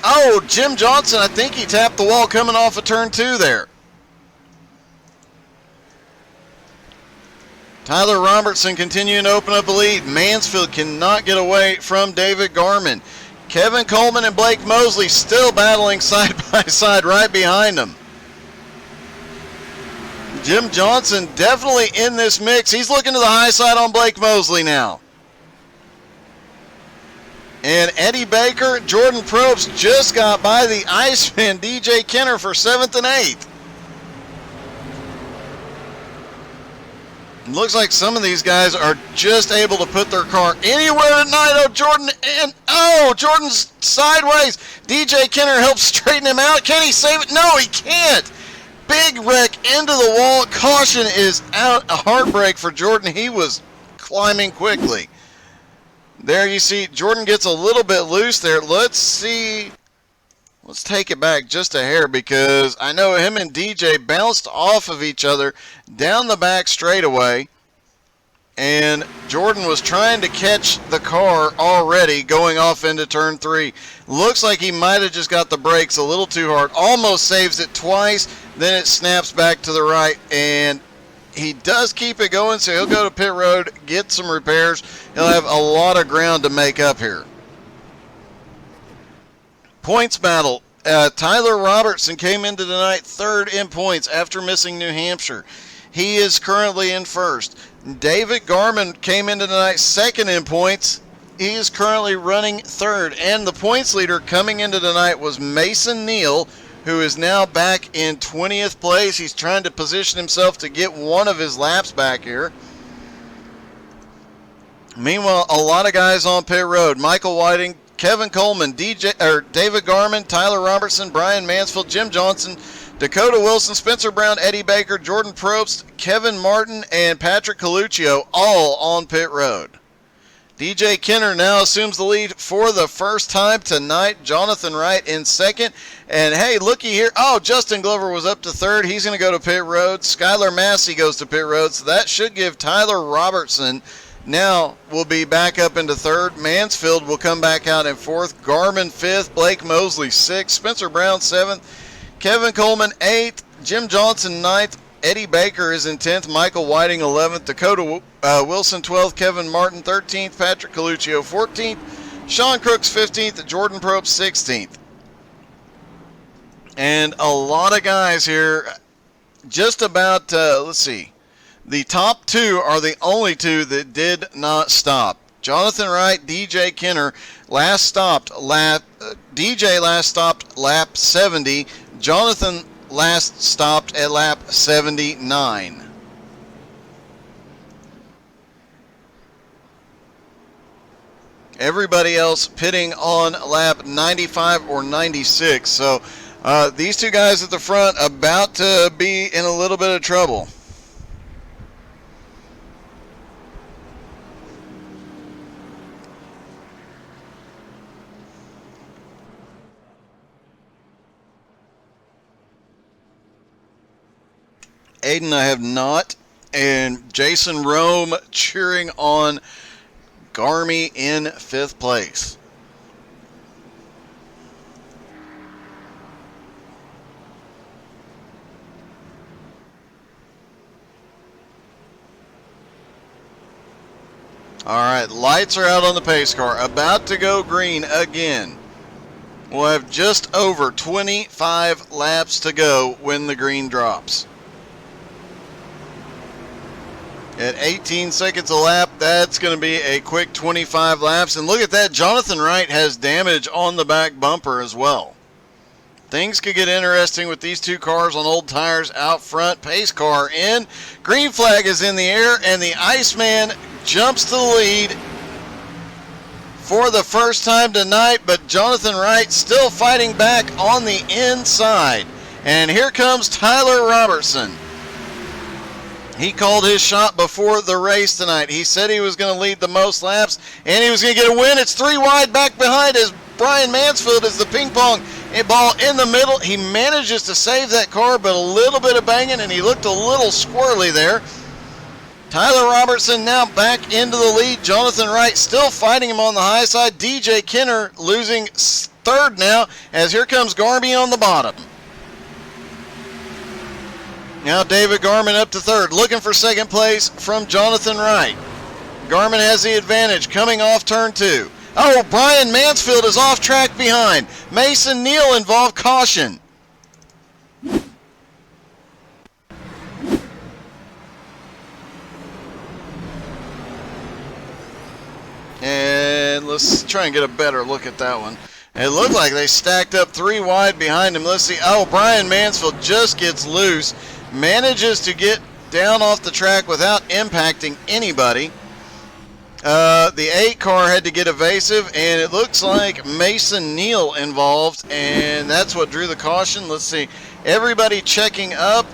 S1: Oh, Jim Johnson, I think he tapped the wall coming off of turn 2 there. Tyler Robertson continuing to open up a lead. Mansfield cannot get away from David Garman. Kevin Coleman and Blake Mosley still battling side by side right behind them. Jim Johnson definitely in this mix. He's looking to the high side on Blake Mosley now. And Eddie Baker, Jordan Probst just got by the Iceman DJ Kenner for 7th and 8th. It looks like some of these guys are just able to put their car anywhere tonight. Jordan's sideways. DJ Kenner helps straighten him out. Can he save it? No, he can't. Big wreck into the wall. Caution is out. A heartbreak for Jordan. He was climbing quickly. There you see Jordan gets a little bit loose there. Let's see. Let's take it back just a hair, because I know him and DJ bounced off of each other down the back straightaway. And Jordan was trying to catch the car already going off into turn 3. Looks like he might have just got the brakes a little too hard. Almost saves it twice. Then it snaps back to the right. And he does keep it going, so he'll go to pit road, get some repairs. He'll have a lot of ground to make up here. Points battle. Tyler Robertson came into tonight 3rd in points after missing New Hampshire. He is currently in 1st. David Garman came into tonight 2nd in points. He is currently running 3rd. And the points leader coming into tonight was Mason Neal, who is now back in 20th place. He's trying to position himself to get one of his laps back here. Meanwhile, a lot of guys on pit road. Michael Whiting, Kevin Coleman, David Garman, Tyler Robertson, Brian Mansfield, Jim Johnson, Dakota Wilson, Spencer Brown, Eddie Baker, Jordan Probst, Kevin Martin, and Patrick Coluccio all on pit road. DJ Kenner now assumes the lead for the first time tonight. Jonathan Wright in 2nd. And hey, looky here. Oh, Justin Glover was up to 3rd. He's going to go to pit road. Skylar Massey goes to pit road. So that should give Tyler Robertson now will be back up into 3rd. Mansfield will come back out in 4th. Garman 5th. Blake Mosley 6th. Spencer Brown 7th. Kevin Coleman 8th. Jim Johnson 9th. Eddie Baker is in 10th. Michael Whiting 11th. Dakota Wilson 12th. Kevin Martin 13th. Patrick Coluccio 14th. Sean Crooks 15th. Jordan Probst 16th. And a lot of guys here. Just about, let's see. The top 2 are the only 2 that did not stop. Jonathan Wright, DJ Kenner DJ last stopped lap 70. Jonathan last stopped at lap 79. Everybody else pitting on lap 95 or 96. So these 2 guys at the front about to be in a little bit of trouble. Aiden, I have not. And Jason Rome cheering on Garmy in 5th place. All right, lights are out on the pace car. About to go green again. We'll have just over 25 laps to go when the green drops. At 18 seconds a lap, that's going to be a quick 25 laps. And look at that, Jonathan Wright has damage on the back bumper as well. Things could get interesting with these two cars on old tires out front. Pace car in. Green flag is in the air, and the Iceman jumps to the lead for the first time tonight, but Jonathan Wright still fighting back on the inside. And here comes Tyler Robertson. He called his shot before the race tonight. He said he was going to lead the most laps, and he was going to get a win. It's 3 wide back behind as Brian Mansfield is the ping pong ball in the middle. He manages to save that car, but a little bit of banging, and he looked a little squirrely there. Tyler Robertson now back into the lead. Jonathan Wright still fighting him on the high side. DJ Kenner losing third now, as here comes Garmy on the bottom. Now David Garman up to third, looking for second place from Jonathan Wright. Garman has the advantage coming off turn 2. Oh, Brian Mansfield is off track behind. Mason Neal involved, caution. And let's try and get a better look at that one. It looked like they stacked up 3 wide behind him. Let's see. Oh, Brian Mansfield just gets loose. Manages to get down off the track without impacting anybody. The 8 car had to get evasive, and it looks like Mason Neal involved, and that's what drew the caution. Let's see. Everybody checking up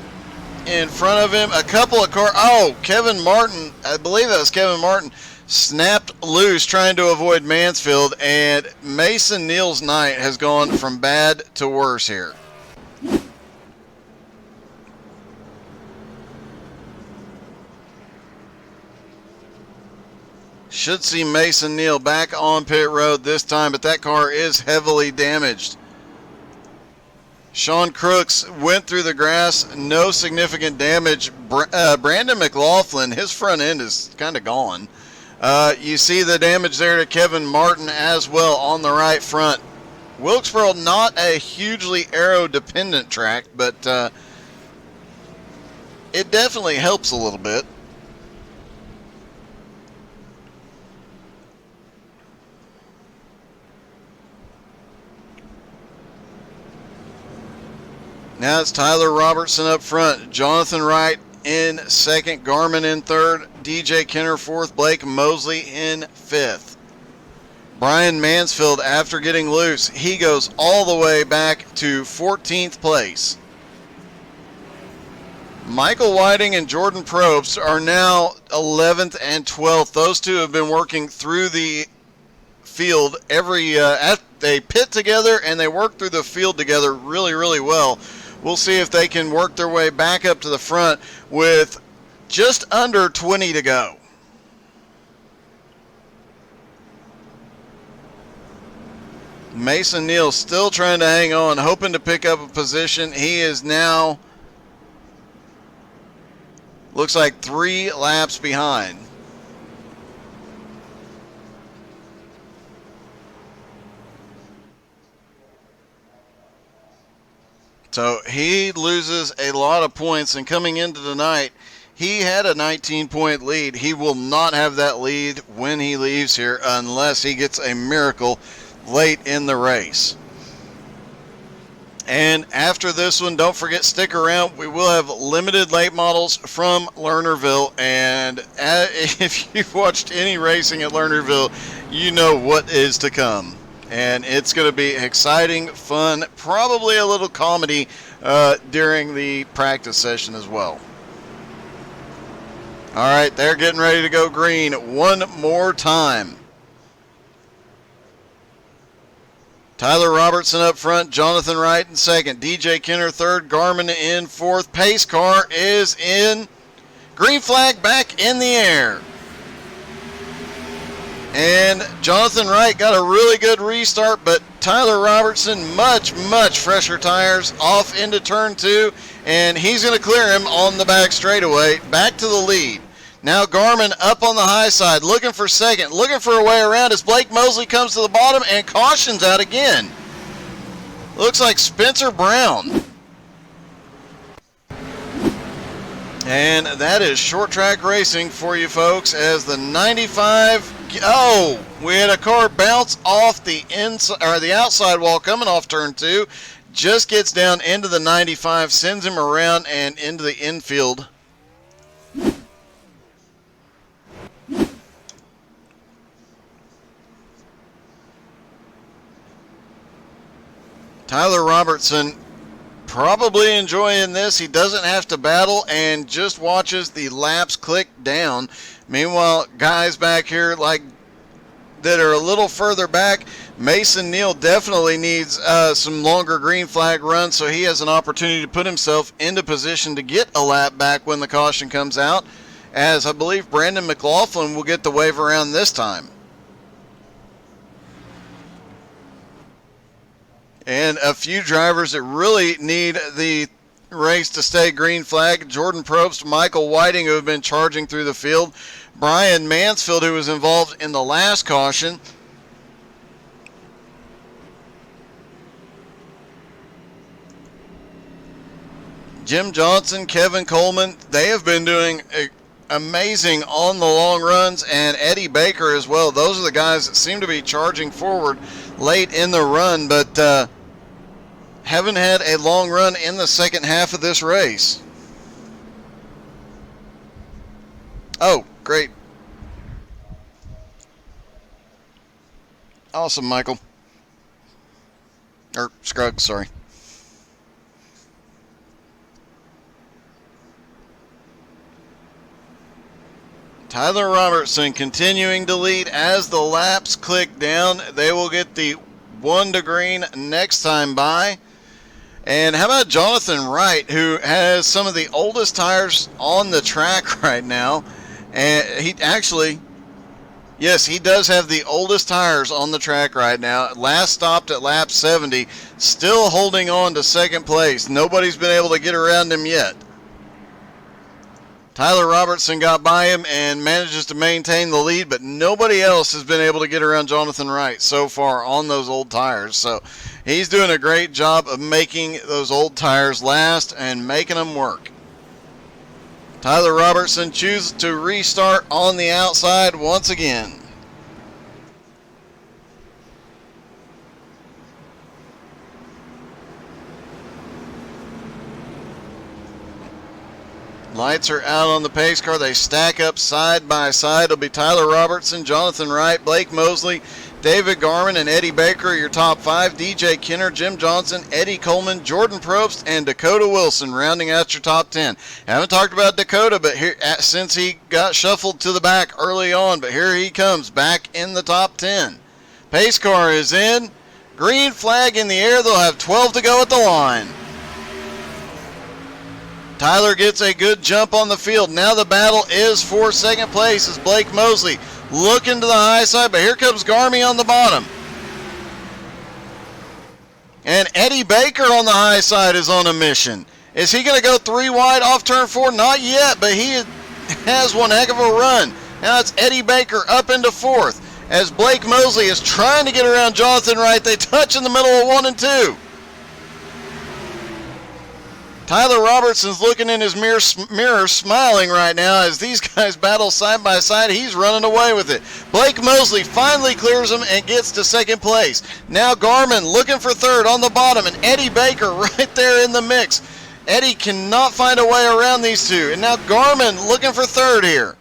S1: in front of him. A couple of cars. Oh, Kevin Martin. I believe that was Kevin Martin. Snapped loose trying to avoid Mansfield, and Mason Neal's night has gone from bad to worse here. Should see Mason Neal back on pit road this time, but that car is heavily damaged. Sean Crooks went through the grass, no significant damage. Brandon McLaughlin, his front end is kind of gone. You see the damage there to Kevin Martin as well on the right front. Wilkesboro, not a hugely aero-dependent track, but it definitely helps a little bit. Now it's Tyler Robertson up front, Jonathan Wright in second, Garman in third, DJ Kenner fourth, Blake Mosley in fifth. Brian Mansfield, after getting loose, he goes all the way back to 14th place. Michael Whiting and Jordan Probst are now 11th and 12th. Those two have been working through the field they pit together and they work through the field together really, really well. We'll see if they can work their way back up to the front with just under 20 to go. Mason Neal still trying to hang on, hoping to pick up a position. He is now, looks like 3 laps behind. So he loses a lot of points, and coming into tonight, he had a 19-point lead. He will not have that lead when he leaves here unless he gets a miracle late in the race. And after this one, don't forget, stick around. We will have limited late models from Lernerville, and if you've watched any racing at Lernerville, you know what is to come. And it's going to be exciting, fun, probably a little comedy during the practice session as well. All right, they're getting ready to go green one more time. Tyler Robertson up front, Jonathan Wright in second, DJ Kenner third, Garman in fourth. Pace car is in. Green flag back in the air. And Jonathan Wright got a really good restart, but Tyler Robertson, much fresher tires, off into turn 2, and he's going to clear him on the back straightaway, back to the lead. Now Garmin up on the high side, looking for second, looking for a way around as Blake Mosley comes to the bottom and cautions out again. Looks like Spencer Brown. And that is short track racing for you folks as the 95, oh, we had a car bounce off the inside or the outside wall coming off turn 2, just gets down into the 95, sends him around and into the infield. Tyler Robertson probably enjoying this. He doesn't have to battle and just watches the laps click down. Meanwhile, guys back here like that are a little further back, Mason Neal definitely needs some longer green flag runs, so he has an opportunity to put himself into position to get a lap back when the caution comes out, as I believe Brandon McLaughlin will get the wave around this time. And a few drivers that really need the race to stay green flag. Jordan Probst, Michael Whiting, who have been charging through the field. Brian Mansfield, who was involved in the last caution. Jim Johnson, Kevin Coleman, they have been doing amazing on the long runs, and Eddie Baker as well. Those are the guys that seem to be charging forward late in the run, but haven't had a long run in the second half of this race. Oh, great. Awesome, Michael. Or Scruggs, sorry. Tyler Robertson continuing to lead as the laps click down. They will get the 1 to green next time by. And how about Jonathan Wright, who has some of the oldest tires on the track right now? And he actually, yes, he does have the oldest tires on the track right now. Last stopped at lap 70, still holding on to second place. Nobody's been able to get around him yet. Tyler Robertson got by him and manages to maintain the lead, but nobody else has been able to get around Jonathan Wright so far on those old tires. So he's doing a great job of making those old tires last and making them work. Tyler Robertson chooses to restart on the outside once again. Lights are out on the pace car. They stack up side by side. It'll be Tyler Robertson, Jonathan Wright, Blake Mosley, David Garmin, and Eddie Baker, your top 5. DJ Kenner, Jim Johnson, Eddie Coleman, Jordan Probst, and Dakota Wilson rounding out your top 10. Haven't talked about Dakota, but here since he got shuffled to the back early on, but here he comes back in the top 10. Pace car is in. Green flag in the air. They'll have 12 to go at the line. Tyler gets a good jump on the field. Now the battle is for second place as Blake Mosley looking to the high side, but here comes Garmy on the bottom. And Eddie Baker on the high side is on a mission. Is he going to go 3 wide off turn 4? Not yet, but he has one heck of a run. Now it's Eddie Baker up into 4th as Blake Mosley is trying to get around Jonathan Wright. They touch in the middle of 1 and 2. Tyler Robertson's looking in his mirror smiling right now as these guys battle side by side. He's running away with it. Blake Mosley finally clears him and gets to second place. Now Garmin looking for 3rd on the bottom, and Eddie Baker right there in the mix. Eddie cannot find a way around these two. And now Garmin looking for 3rd here.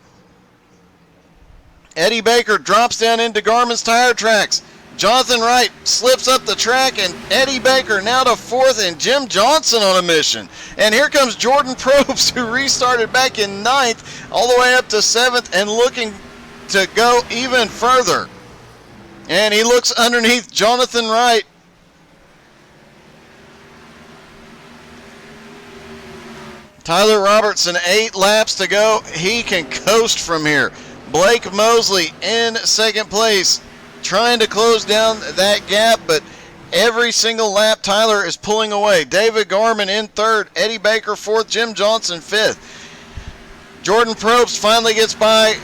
S1: Eddie Baker drops down into Garmin's tire tracks. Jonathan Wright slips up the track, and Eddie Baker now to 4th, and Jim Johnson on a mission. And here comes Jordan Probst, who restarted back in 9th, all the way up to 7th, and looking to go even further. And he looks underneath Jonathan Wright. Tyler Robertson, 8 laps to go. He can coast from here. Blake Mosley in second place, trying to close down that gap, but every single lap Tyler is pulling away. David Garmin in 3rd, Eddie Baker 4th, Jim Johnson 5th. Jordan Probst finally gets by.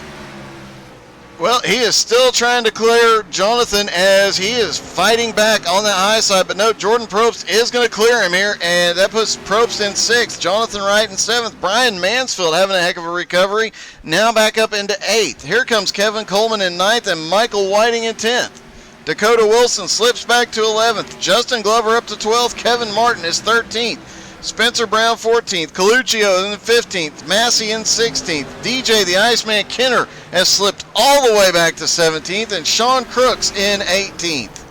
S1: Well, he is still trying to clear Jonathan as he is fighting back on that high side. But no, Jordan Probst is going to clear him here, and that puts Probst in 6th. Jonathan Wright in 7th. Brian Mansfield having a heck of a recovery. Now back up into 8th. Here comes Kevin Coleman in 9th and Michael Whiting in 10th. Dakota Wilson slips back to 11th. Justin Glover up to 12th. Kevin Martin is 13th. Spencer Brown 14th, Coluccio in 15th, Massey in 16th, DJ the Iceman Kenner has slipped all the way back to 17th, and Sean Crooks in 18th.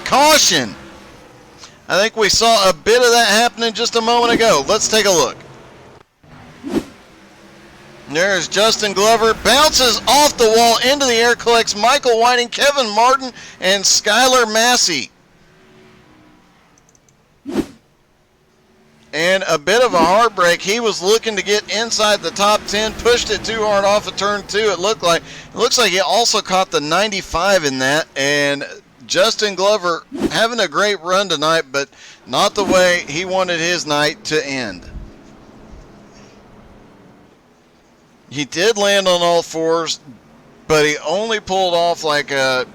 S1: Caution! I think we saw a bit of that happening just a moment ago. Let's take a look. There's Justin Glover, bounces off the wall into the air, collects Michael Whiting, Kevin Martin, and Skylar Massey. And a bit of a heartbreak. He was looking to get inside the top 10, pushed it too hard off of turn 2. It looks like he also caught the 95 in that. And Justin Glover having a great run tonight, but not the way he wanted his night to end. He did land on all fours, but he only pulled off like a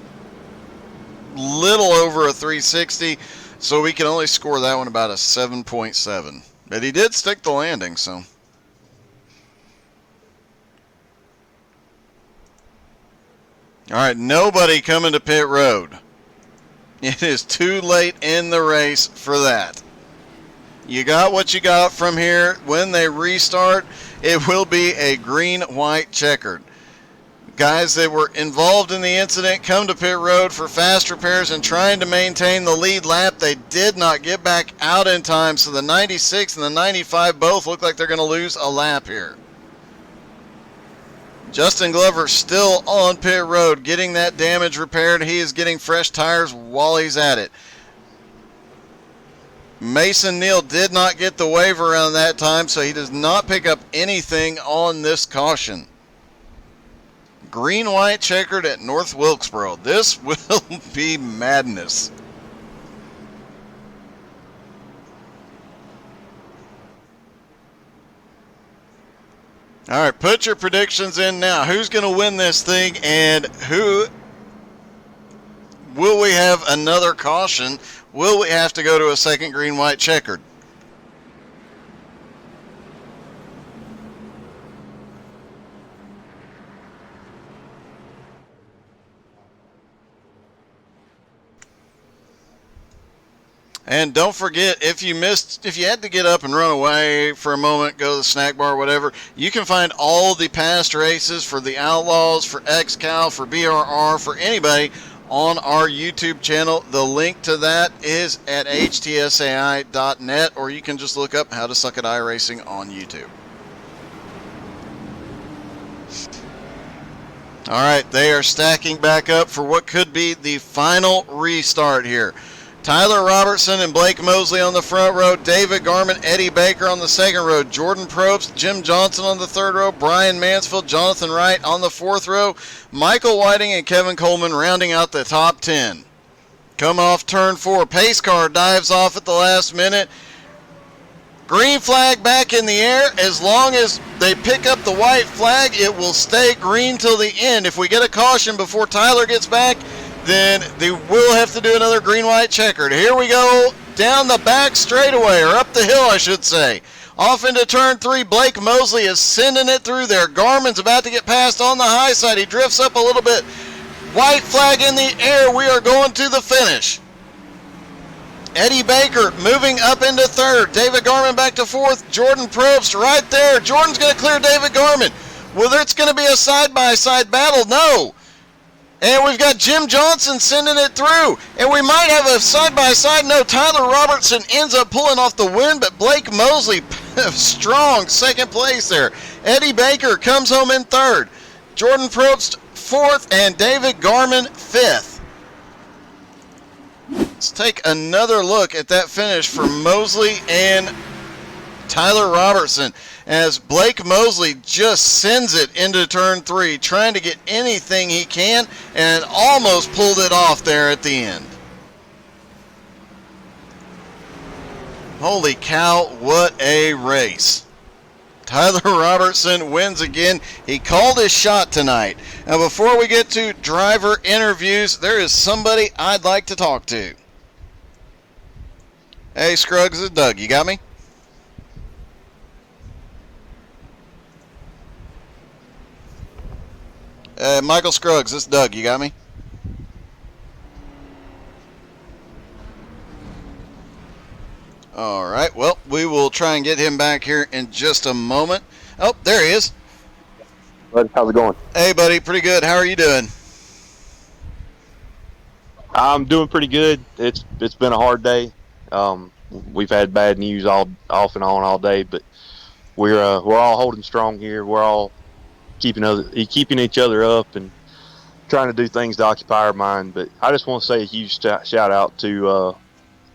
S1: little over a 360. So we can only score that one about a 7.7. But he did stick the landing, so. All right, nobody coming to pit road. It is too late in the race for that. You got what you got from here. When they restart, it will be a green-white checkered. Guys that were involved in the incident come to pit road for fast repairs and trying to maintain the lead lap. They did not get back out in time, so the 96 and the 95 both look like they're going to lose a lap here. Justin Glover still on pit road getting that damage repaired. He is getting fresh tires while he's at it. Mason Neal did not get the waiver around that time, so he does not pick up anything on this caution. Green-white checkered at North Wilkesboro. This will be madness. All right, put your predictions in now. Who's going to win this thing, and who will we have another caution? Will we have to go to a second green-white checkered? And don't forget, if you had to get up and run away for a moment, go to the snack bar, whatever, you can find all the past races for the Outlaws, for XCal, for BRR, for anybody on our YouTube channel. The link to that is at htsai.net, or you can just look up How to Suck at iRacing on YouTube. All right, they are stacking back up for what could be the final restart here. Tyler Robertson and Blake Mosley on the front row, David Garman, Eddie Baker on the second row, Jordan Probst, Jim Johnson on the third row, Brian Mansfield, Jonathan Wright on the fourth row, Michael Whiting and Kevin Coleman rounding out the top 10. Come off turn 4, pace car dives off at the last minute. Green flag back in the air. As long as they pick up the white flag, it will stay green till the end. If we get a caution before Tyler gets back, then they will have to do another green-white checkered. Here we go down the back straightaway, or up the hill, I should say. Off into turn 3, Blake Mosley is sending it through there. Garmin's about to get past on the high side. He drifts up a little bit. White flag in the air. We are going to the finish. Eddie Baker moving up into third. David Garman back to fourth. Jordan Probst right there. Jordan's going to clear David Garman. Whether it's going to be a side-by-side battle, no. And we've got Jim Johnson sending it through. And we might have a side-by-side. No, Tyler Robertson ends up pulling off the win, but Blake Mosley, strong second place there. Eddie Baker comes home in third. Jordan Probst fourth, and David Garman fifth. Let's take another look at that finish for Mosley and Tyler Robertson, as Blake Mosley just sends it into turn 3, trying to get anything he can, and almost pulled it off there at the end. Holy cow, what a race. Tyler Robertson wins again. He called his shot tonight. Now, before we get to driver interviews, there is somebody I'd like to talk to. Hey, Scruggs, it's Doug. You got me? Michael Scruggs, this is Doug. You got me? All right. Well, we will try and get him back here in just a moment. Oh, there he is.
S2: Bud, how's it going?
S1: Hey, buddy. Pretty good. How are you doing?
S2: I'm doing pretty good. It's been a hard day. We've had bad news all off and on all day, but we're all holding strong here. We're all keeping each other up and trying to do things to occupy our mind. But I just want to say a huge shout out to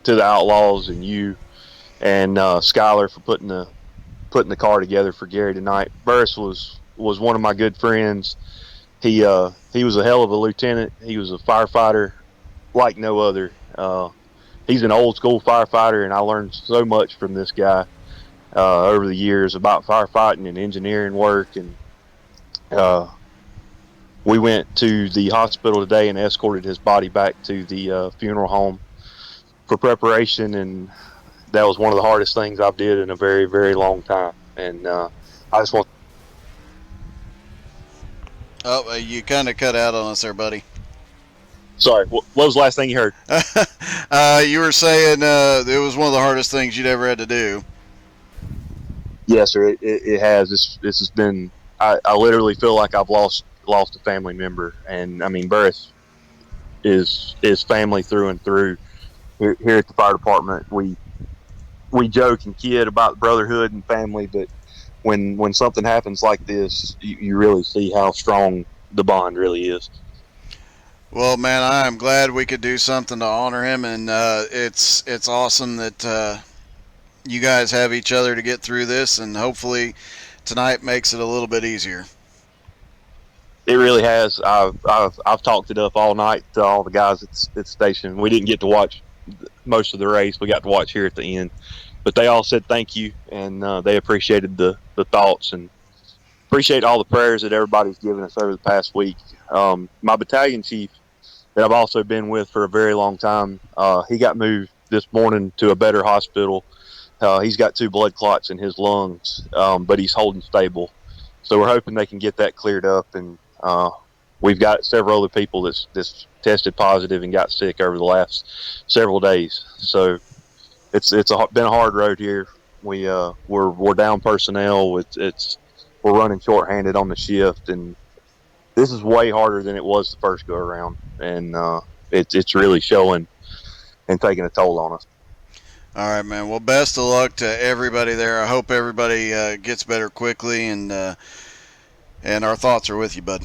S2: the Outlaws and you and Skylar for putting the car together for Gary tonight. Burris was one of my good friends. He was a hell of a lieutenant. He was a firefighter like no other. He's an old school firefighter, and I learned so much from this guy over the years about firefighting and engineering work. And we went to the hospital today and escorted his body back to the funeral home for preparation, and that was one of the hardest things I've did in a very, very long time. And I just want.
S1: Oh, you kind of cut out on us there, buddy.
S2: Sorry, what was the last thing you heard?
S1: You were saying it was one of the hardest things you'd ever had to do.
S2: Yes, sir. It has. This has been. I literally feel like I've lost a family member, and I mean, Burris is family through and through. Here at the fire department, we joke and kid about brotherhood and family, but when something happens like this, you really see how strong the bond really is.
S1: Well, man, I am glad we could do something to honor him, and it's awesome that you guys have each other to get through this, and hopefully tonight makes it a little bit easier.
S2: It really has. I've talked it up all night to all the guys at the station. We didn't get to watch most of the race. We got to watch here at the end, but they all said thank you, and they appreciated the thoughts and appreciate all the prayers that everybody's given us over the past week. My battalion chief that I've also been with for a very long time, he got moved this morning to a better hospital. He's got 2 blood clots in his lungs, but he's holding stable. So we're hoping they can get that cleared up, and we've got several other people that's tested positive and got sick over the last several days. So it's been a hard road here. We're down personnel. We're running shorthanded on the shift, and this is way harder than it was the first go around, and it's really showing and taking a toll on us.
S1: All right, man. Well, best of luck to everybody there. I hope everybody gets better quickly, and our thoughts are with you, bud.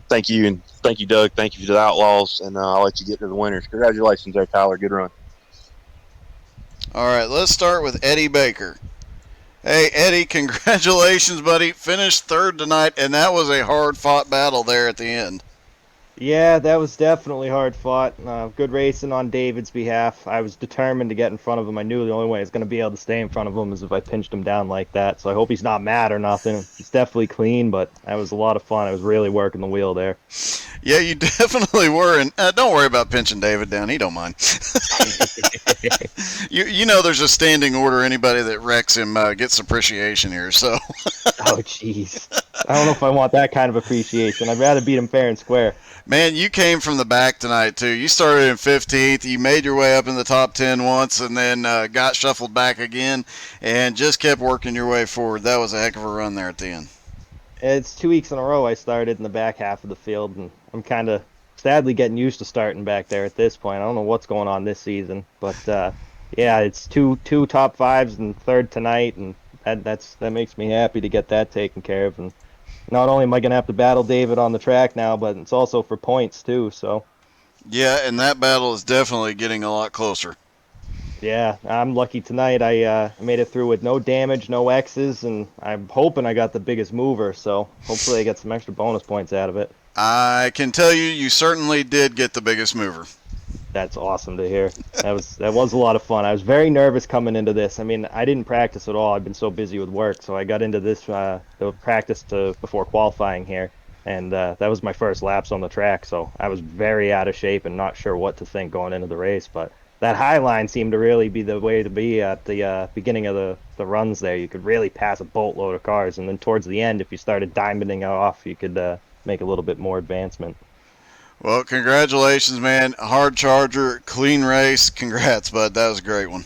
S2: Thank you, and thank you, Doug. Thank you to the Outlaws, and I'll let you get to the winners. Congratulations there, Tyler. Good run.
S1: All right, let's start with Eddie Baker. Hey, Eddie, congratulations, buddy. Finished third tonight, and that was a hard-fought battle there at the end.
S3: Yeah, that was definitely hard fought. Good racing on David's behalf. I was determined to get in front of him. I knew the only way I was going to be able to stay in front of him is if I pinched him down like that. So I hope he's not mad or nothing. He's definitely clean, but that was a lot of fun. I was really working the wheel there.
S1: Yeah, you definitely were, and don't worry about pinching David down. He don't mind. you know there's a standing order. Anybody that wrecks him gets appreciation here, so.
S3: Oh, jeez. I don't know if I want that kind of appreciation. I'd rather beat him fair and square.
S1: Man, you came from the back tonight, too. You started in 15th. You made your way up in the top 10 once and then got shuffled back again and just kept working your way forward. That was a heck of a run there at the end. It's
S3: 2 weeks in a row I started in the back half of the field, and I'm kind of sadly getting used to starting back there at this point. I don't know what's going on this season, but yeah, it's two top fives and third tonight, and that makes me happy to get that taken care of. And not only am I going to have to battle David on the track now, but it's also for points too. So
S1: yeah, and that battle is definitely getting a lot closer.
S3: Yeah, I'm lucky tonight. I made it through with no damage, no X's, and I'm hoping I got the biggest mover, so hopefully I get some extra bonus points out of it.
S1: I can tell you certainly did get the biggest mover.
S3: That's awesome to hear. That was a lot of fun. I was very nervous coming into this. I mean, I didn't practice at all. I've been so busy with work, so I got into this the practice to before qualifying here, and that was my first laps on the track. So I was very out of shape and not sure what to think going into the race. But that high line seemed to really be the way to be at the beginning of the runs there. You could really pass a boatload of cars, and then towards the end, if you started diamonding off, you could make a little bit more advancement.
S1: Well, congratulations, man. Hard charger, clean race. Congrats, bud. That was a great one.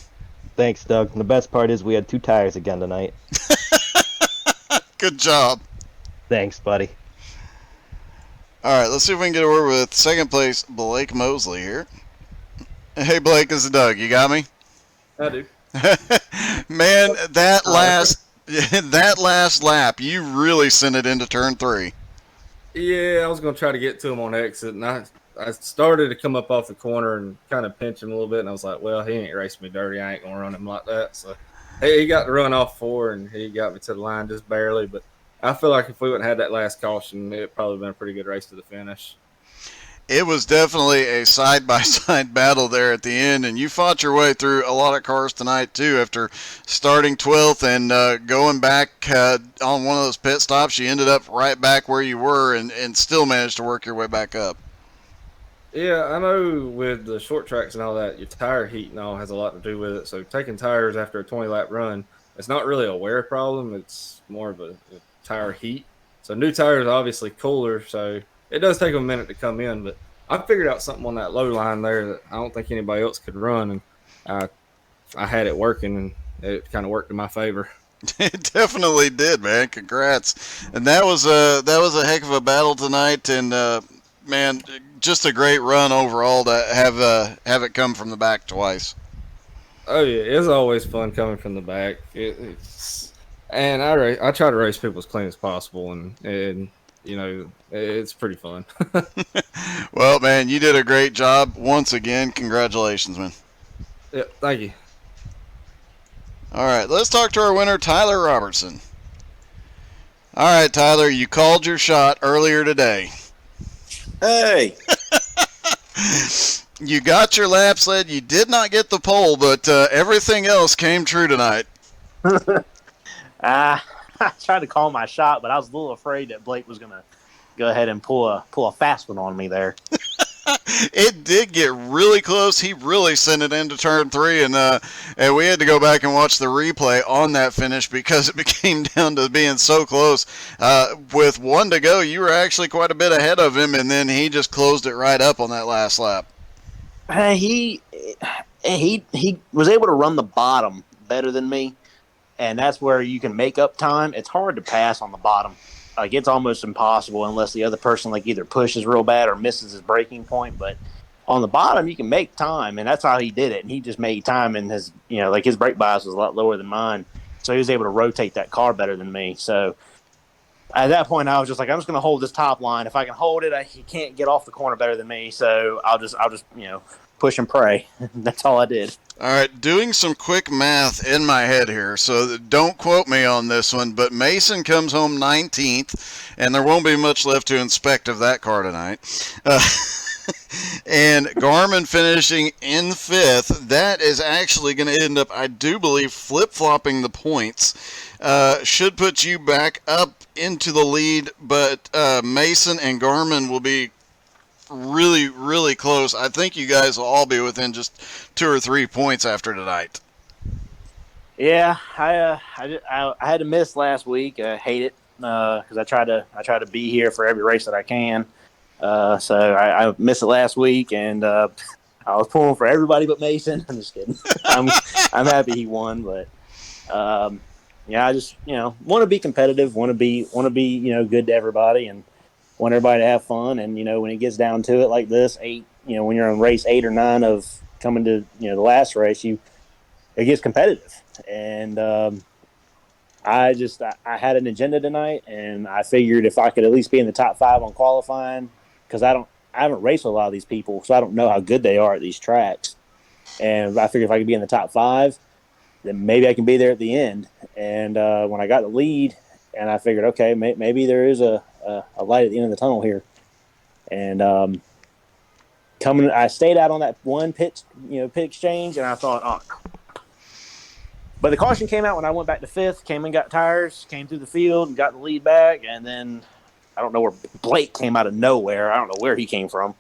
S3: Thanks, Doug. And the best part is we had two tires again tonight.
S1: Good job.
S3: Thanks, buddy.
S1: All right, let's see if we can get a word with second place Blake Mosley here. Hey, Blake, this is Doug. You got me?
S4: I do.
S1: Man, that last lap, you really sent it into turn 3.
S4: Yeah, I was going to try to get to him on exit, and I started to come up off the corner and kind of pinch him a little bit, and I was like, well, he ain't racing me dirty. I ain't going to run him like that. So he got to run off 4, and he got me to the line just barely. But I feel like if we wouldn't have had that last caution, it probably been a pretty good race to the finish.
S1: It was definitely a side-by-side battle there at the end, and you fought your way through a lot of cars tonight, too. After starting 12th and going back on one of those pit stops, you ended up right back where you were and still managed to work your way back up.
S4: Yeah, I know with the short tracks and all that, your tire heat and all has a lot to do with it. So taking tires after a 20-lap run, it's not really a wear problem. It's more of a tire heat. So new tires are obviously cooler, so it does take them a minute to come in. But I figured out something on that low line there that I don't think anybody else could run, and I had it working, and it kind of worked in my favor.
S1: It definitely did, man. Congrats. And that was a heck of a battle tonight, and man, just a great run overall to have it come from the back twice.
S4: Oh yeah, it's always fun coming from the back. And I try to race people as clean as possible, and you know it's pretty fun.
S1: Well, man, you did a great job once again. Congratulations, man.
S4: Yeah, thank you.
S1: All right, let's talk to our winner, Tyler Robertson. All right, Tyler, you called your shot earlier today.
S5: Hey.
S1: You got your lap sled. You did not get the pole, but everything else came true tonight.
S5: I tried to call my shot, but I was a little afraid that Blake was going to go ahead and pull a fast one on me there.
S1: It did get really close. He really sent it into turn 3, and we had to go back and watch the replay on that finish because it became down to being so close. With 1 to go, you were actually quite a bit ahead of him, and then he just closed it right up on that last lap.
S5: He was able to run the bottom better than me, and that's where you can make up time. It's hard to pass on the bottom. Like, it's almost impossible unless the other person like either pushes real bad or misses his breaking point. But on the bottom, you can make time, and that's how he did it. And he just made time, and his his brake bias was a lot lower than mine, so he was able to rotate that car better than me. So at that point, I was just like, I'm just going to hold this top line. If I can hold it, he can't get off the corner better than me. So I'll just push and pray. That's all I did.
S1: All right, doing some quick math in my head here, so don't quote me on this one, but Mason comes home 19th, and there won't be much left to inspect of that car tonight. And Garmin finishing in 5th. That is actually going to end up, I do believe, flip-flopping the points. Should put you back up into the lead, but Mason and Garmin will be really, really close. I think you guys will all be within just 2 or 3 points after tonight.
S5: Yeah, I had to miss last week. I hate it because I try to be here for every race that I can. So I missed it last week, and I was pulling for everybody but Mason. I'm just kidding. I'm happy he won, but yeah, I just want to be competitive, want to be good to everybody, and want everybody to have fun. And when it gets down to it like this, when you're on race 8 or 9 of coming to the last race, it gets competitive. And I had an agenda tonight, and I figured if I could at least be in the top 5 on qualifying, because I haven't raced with a lot of these people, so I don't know how good they are at these tracks. And I figured if I could be in the top 5, then maybe I can be there at the end. And when I got the lead, and I figured, okay, maybe there is a light at the end of the tunnel here. And I stayed out on that one pit exchange, and I thought, oh. But the caution came out when I went back to fifth, came and got tires, came through the field, and got the lead back, and then I don't know where Blake came out of nowhere. I don't know where he came from.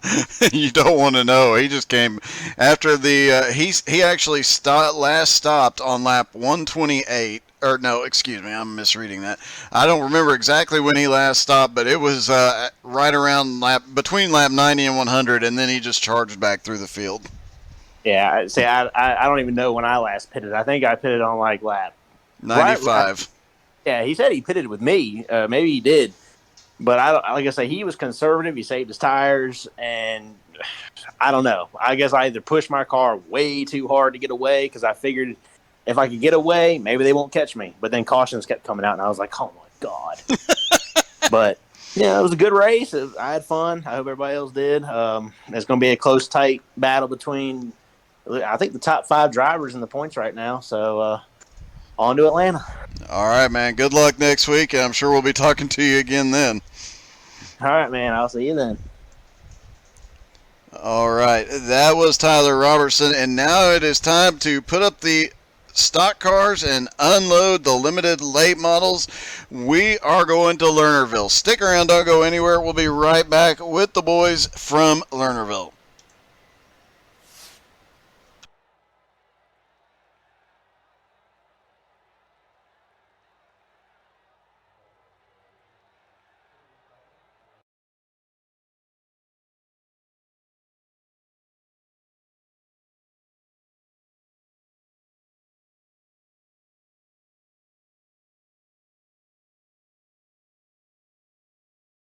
S1: You don't want to know. He just came after the he actually last stopped on lap 128. Or no, excuse me, I'm misreading that. I don't remember exactly when he last stopped, but it was right around between lap 90 and 100, and then he just charged back through the field.
S5: Yeah, I don't even know when I last pitted. I think I pitted on like lap
S1: 95.
S5: Yeah, he said he pitted with me. Maybe he did, but like I say, he was conservative. He saved his tires, and I don't know. I guess I either pushed my car way too hard to get away because I figured if I could get away, maybe they won't catch me. But then cautions kept coming out, and I was like, oh, my God. But, yeah, it was a good race. I had fun. I hope everybody else did. It's going to be a close, tight battle between, I think, the top 5 drivers in the points right now. So, on to Atlanta.
S1: All right, man. Good luck next week. I'm sure we'll be talking to you again then.
S5: All right, man. I'll see you then.
S1: All right. That was Tyler Robertson, and now it is time to put up the stock cars and unload the limited late models. We are going to Lernerville. Stick around, don't go anywhere. We'll be right back with the boys from Lernerville.